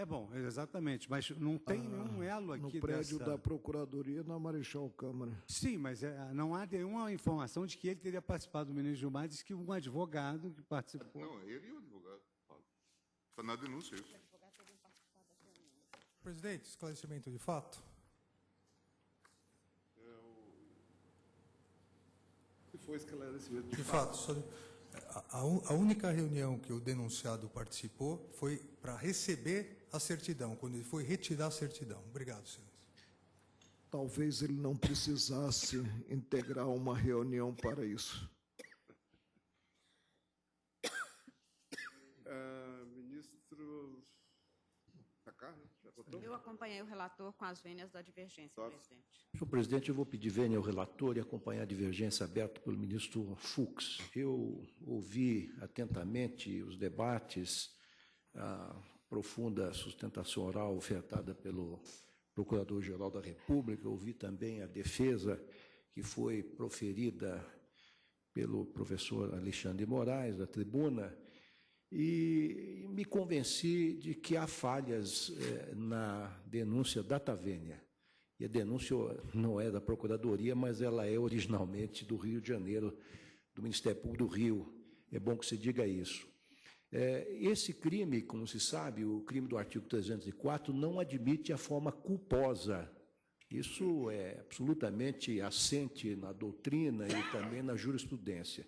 Bom, exatamente, mas não tem nenhum elo aqui no prédio da Procuradoria, na Marechal Câmara. Sim, mas não há nenhuma informação de que ele teria participado. O ministro Gilmar disse que um advogado que participou... Não, ele e o advogado. Foi na denúncia isso. Presidente, esclarecimento de fato. Se for esclarecimento de fato. A única reunião que o denunciado participou foi para receber a certidão, quando ele foi retirar a certidão. Obrigado, senhor. Talvez ele não precisasse integrar uma reunião para isso. Ministro Sacar, já votou? Eu acompanhei o relator com as vênias da divergência, presidente. Senhor presidente, eu vou pedir vênia ao relator e acompanhar a divergência aberta pelo ministro Fux. Eu ouvi atentamente os debates, a profunda sustentação oral ofertada pelo Procurador-Geral da República, ouvi também a defesa que foi proferida pelo professor Alexandre Moraes, da tribuna, e me convenci de que há falhas na denúncia data vênia. E a denúncia não é da Procuradoria, mas ela é originalmente do Rio de Janeiro, do Ministério Público do Rio. É bom que se diga isso. Esse crime, como se sabe, o crime do artigo 304, não admite a forma culposa. Isso é absolutamente assente na doutrina e também na jurisprudência.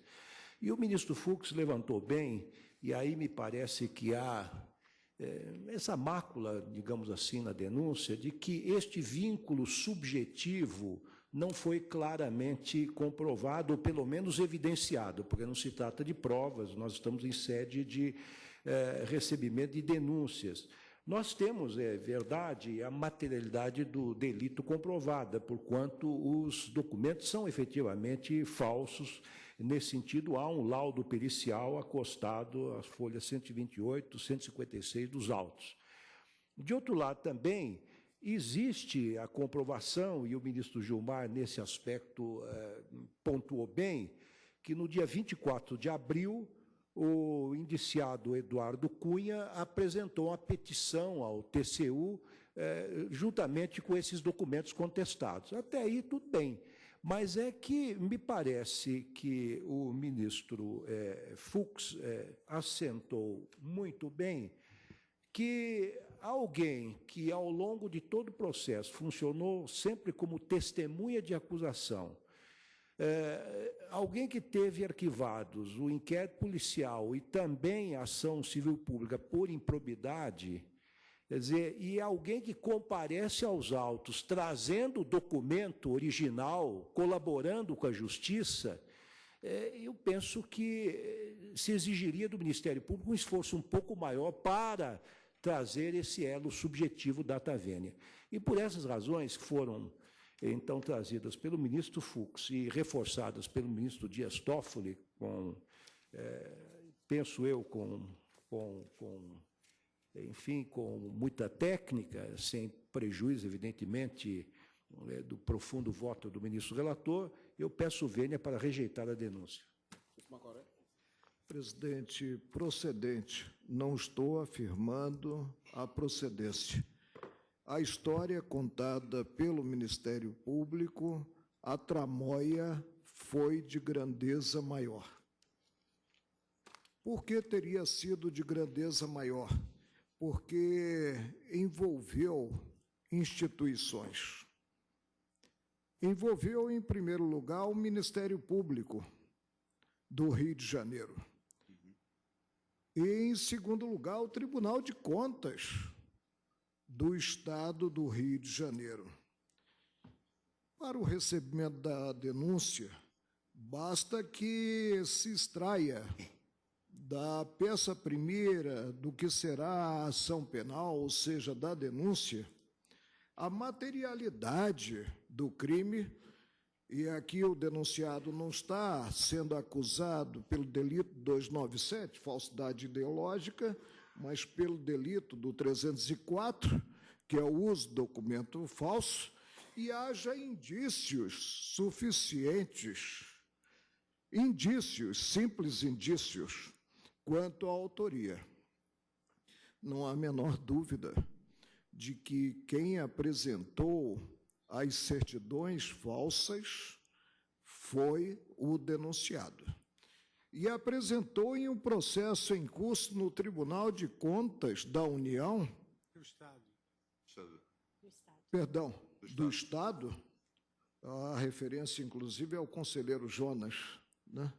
E o ministro Fux levantou bem, e aí me parece que há essa mácula, digamos assim, na denúncia, de que este vínculo subjetivo não foi claramente comprovado, ou pelo menos evidenciado, porque não se trata de provas, nós estamos em sede de recebimento de denúncias. Nós temos, é verdade, a materialidade do delito comprovada, porquanto os documentos são efetivamente falsos. Nesse sentido, há um laudo pericial acostado às folhas 128, 156 dos autos. De outro lado, também, existe a comprovação, e o ministro Gilmar, nesse aspecto, pontuou bem, que no dia 24 de abril, o indiciado Eduardo Cunha apresentou uma petição ao TCU, juntamente com esses documentos contestados. Até aí, tudo bem. Mas é que me parece que o ministro Fux assentou muito bem que alguém que, ao longo de todo o processo, funcionou sempre como testemunha de acusação, alguém que teve arquivados o inquérito policial e também a ação civil pública por improbidade, quer dizer, e alguém que comparece aos autos trazendo o documento original, colaborando com a Justiça, eu penso que se exigiria do Ministério Público um esforço um pouco maior para trazer esse elo subjetivo data vênia. E por essas razões que foram, então, trazidas pelo ministro Fux e reforçadas pelo ministro Dias Toffoli, penso eu, enfim, com muita técnica, sem prejuízo, evidentemente, do profundo voto do ministro relator, eu peço vênia para rejeitar a denúncia. Presidente, procedente. Não estou afirmando a procedência. A história contada pelo Ministério Público, a tramóia foi de grandeza maior. Por que teria sido de grandeza maior? Porque envolveu instituições. Envolveu, em primeiro lugar, o Ministério Público do Rio de Janeiro. E, em segundo lugar, o Tribunal de Contas do Estado do Rio de Janeiro. Para o recebimento da denúncia, basta que se extraia da peça primeira do que será a ação penal, ou seja, da denúncia, a materialidade do crime, e aqui o denunciado não está sendo acusado pelo delito 297, falsidade ideológica, mas pelo delito do 304, que é o uso de documento falso, e haja indícios suficientes, simples indícios, quanto à autoria. Não há a menor dúvida de que quem apresentou as certidões falsas foi o denunciado. E apresentou em um processo em curso no Tribunal de Contas da União, Do Estado. Perdão, do Estado, a referência, inclusive, é ao conselheiro Jonas, né?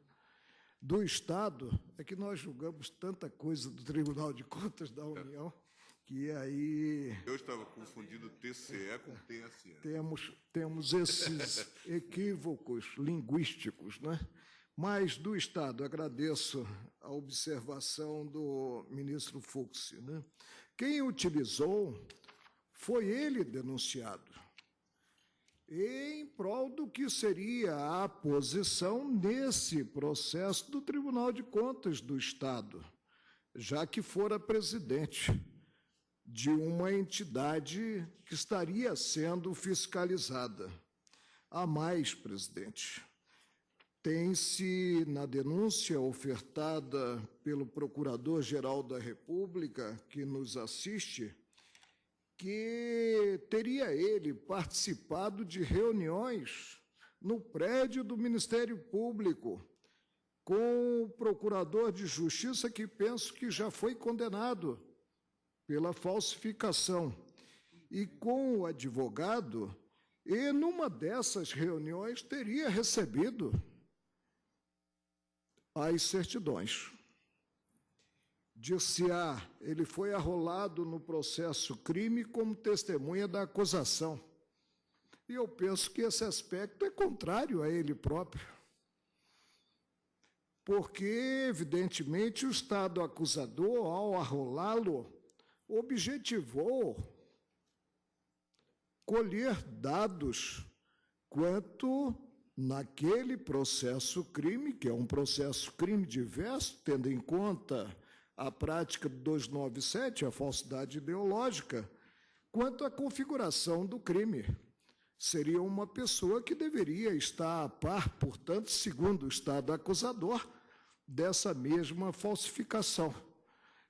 Do Estado, é que nós julgamos tanta coisa do Tribunal de Contas da União, que aí... Eu estava confundindo TCE com TSE. Temos esses equívocos linguísticos, né? Mas do Estado, agradeço a observação do ministro Fux, né? Quem utilizou foi ele denunciado, em prol do que seria a posição nesse processo do Tribunal de Contas do Estado, já que fora presidente de uma entidade que estaria sendo fiscalizada. Há mais, presidente. Tem-se na denúncia ofertada pelo Procurador-Geral da República, que nos assiste, que teria ele participado de reuniões no prédio do Ministério Público com o Procurador de Justiça, que penso que já foi condenado pela falsificação, e com o advogado, e numa dessas reuniões teria recebido as certidões. Dir-se-á, ele foi arrolado no processo crime como testemunha da acusação. E eu penso que esse aspecto é contrário a ele próprio. Porque, evidentemente, o Estado acusador, ao arrolá-lo, objetivou colher dados quanto naquele processo crime, que é um processo crime diverso, tendo em conta a prática do 297, a falsidade ideológica, quanto à configuração do crime. Seria uma pessoa que deveria estar a par, portanto, segundo o Estado acusador, dessa mesma falsificação,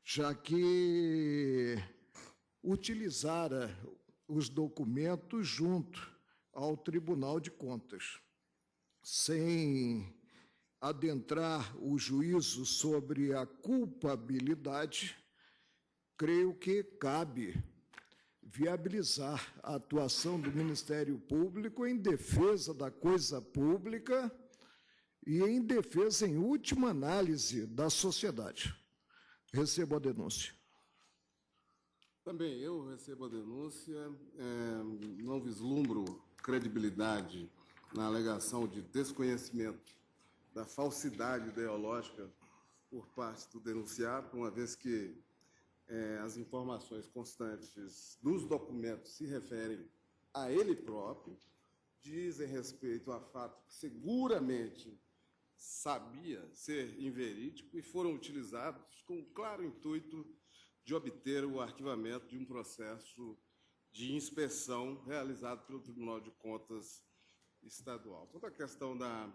já que utilizara os documentos junto ao Tribunal de Contas. Sem adentrar o juízo sobre a culpabilidade, creio que cabe viabilizar a atuação do Ministério Público em defesa da coisa pública e em defesa, em última análise, da sociedade. Recebo a denúncia. Também eu recebo a denúncia, não vislumbro credibilidade na alegação de desconhecimento da falsidade ideológica por parte do denunciado, uma vez que as informações constantes dos documentos se referem a ele próprio, dizem respeito a fato que seguramente sabia ser inverídico e foram utilizados com o claro intuito de obter o arquivamento de um processo de inspeção realizado pelo Tribunal de Contas Estadual. Quanto à questão da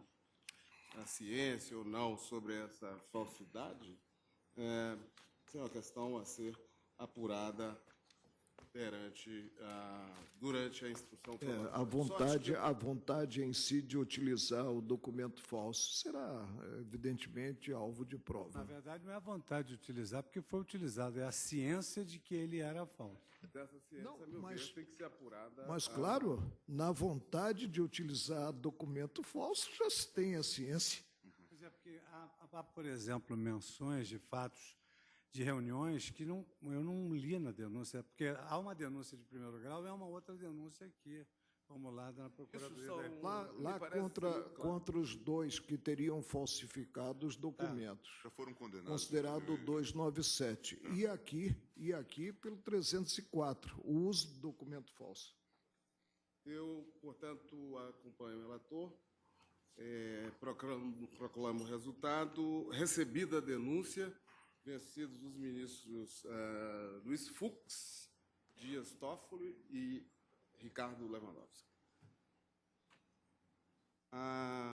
ciência ou não sobre essa falsidade, é uma questão a ser apurada durante a instrução. A vontade em si de utilizar o documento falso será, evidentemente, alvo de prova. Na verdade, não é a vontade de utilizar, porque foi utilizado, é a ciência de que ele era falso. Dessa ciência, Não, a meu ver, tem que ser apurada. Mas, claro, na vontade de utilizar documento falso, já se tem a ciência. Pois é, porque há, por exemplo, menções de fatos de reuniões que eu não li na denúncia, porque há uma denúncia de primeiro grau e há uma outra denúncia aqui, formulada na Procuradoria. Lá contra os dois que teriam falsificado os documentos. Já foram condenados. Considerado o 297. E aqui pelo 304, o uso do documento falso. Eu, portanto, acompanho o relator, proclamo o resultado. Recebida a denúncia, vencidos os ministros Luiz Fux, Dias Toffoli e Ricardo Lewandowski.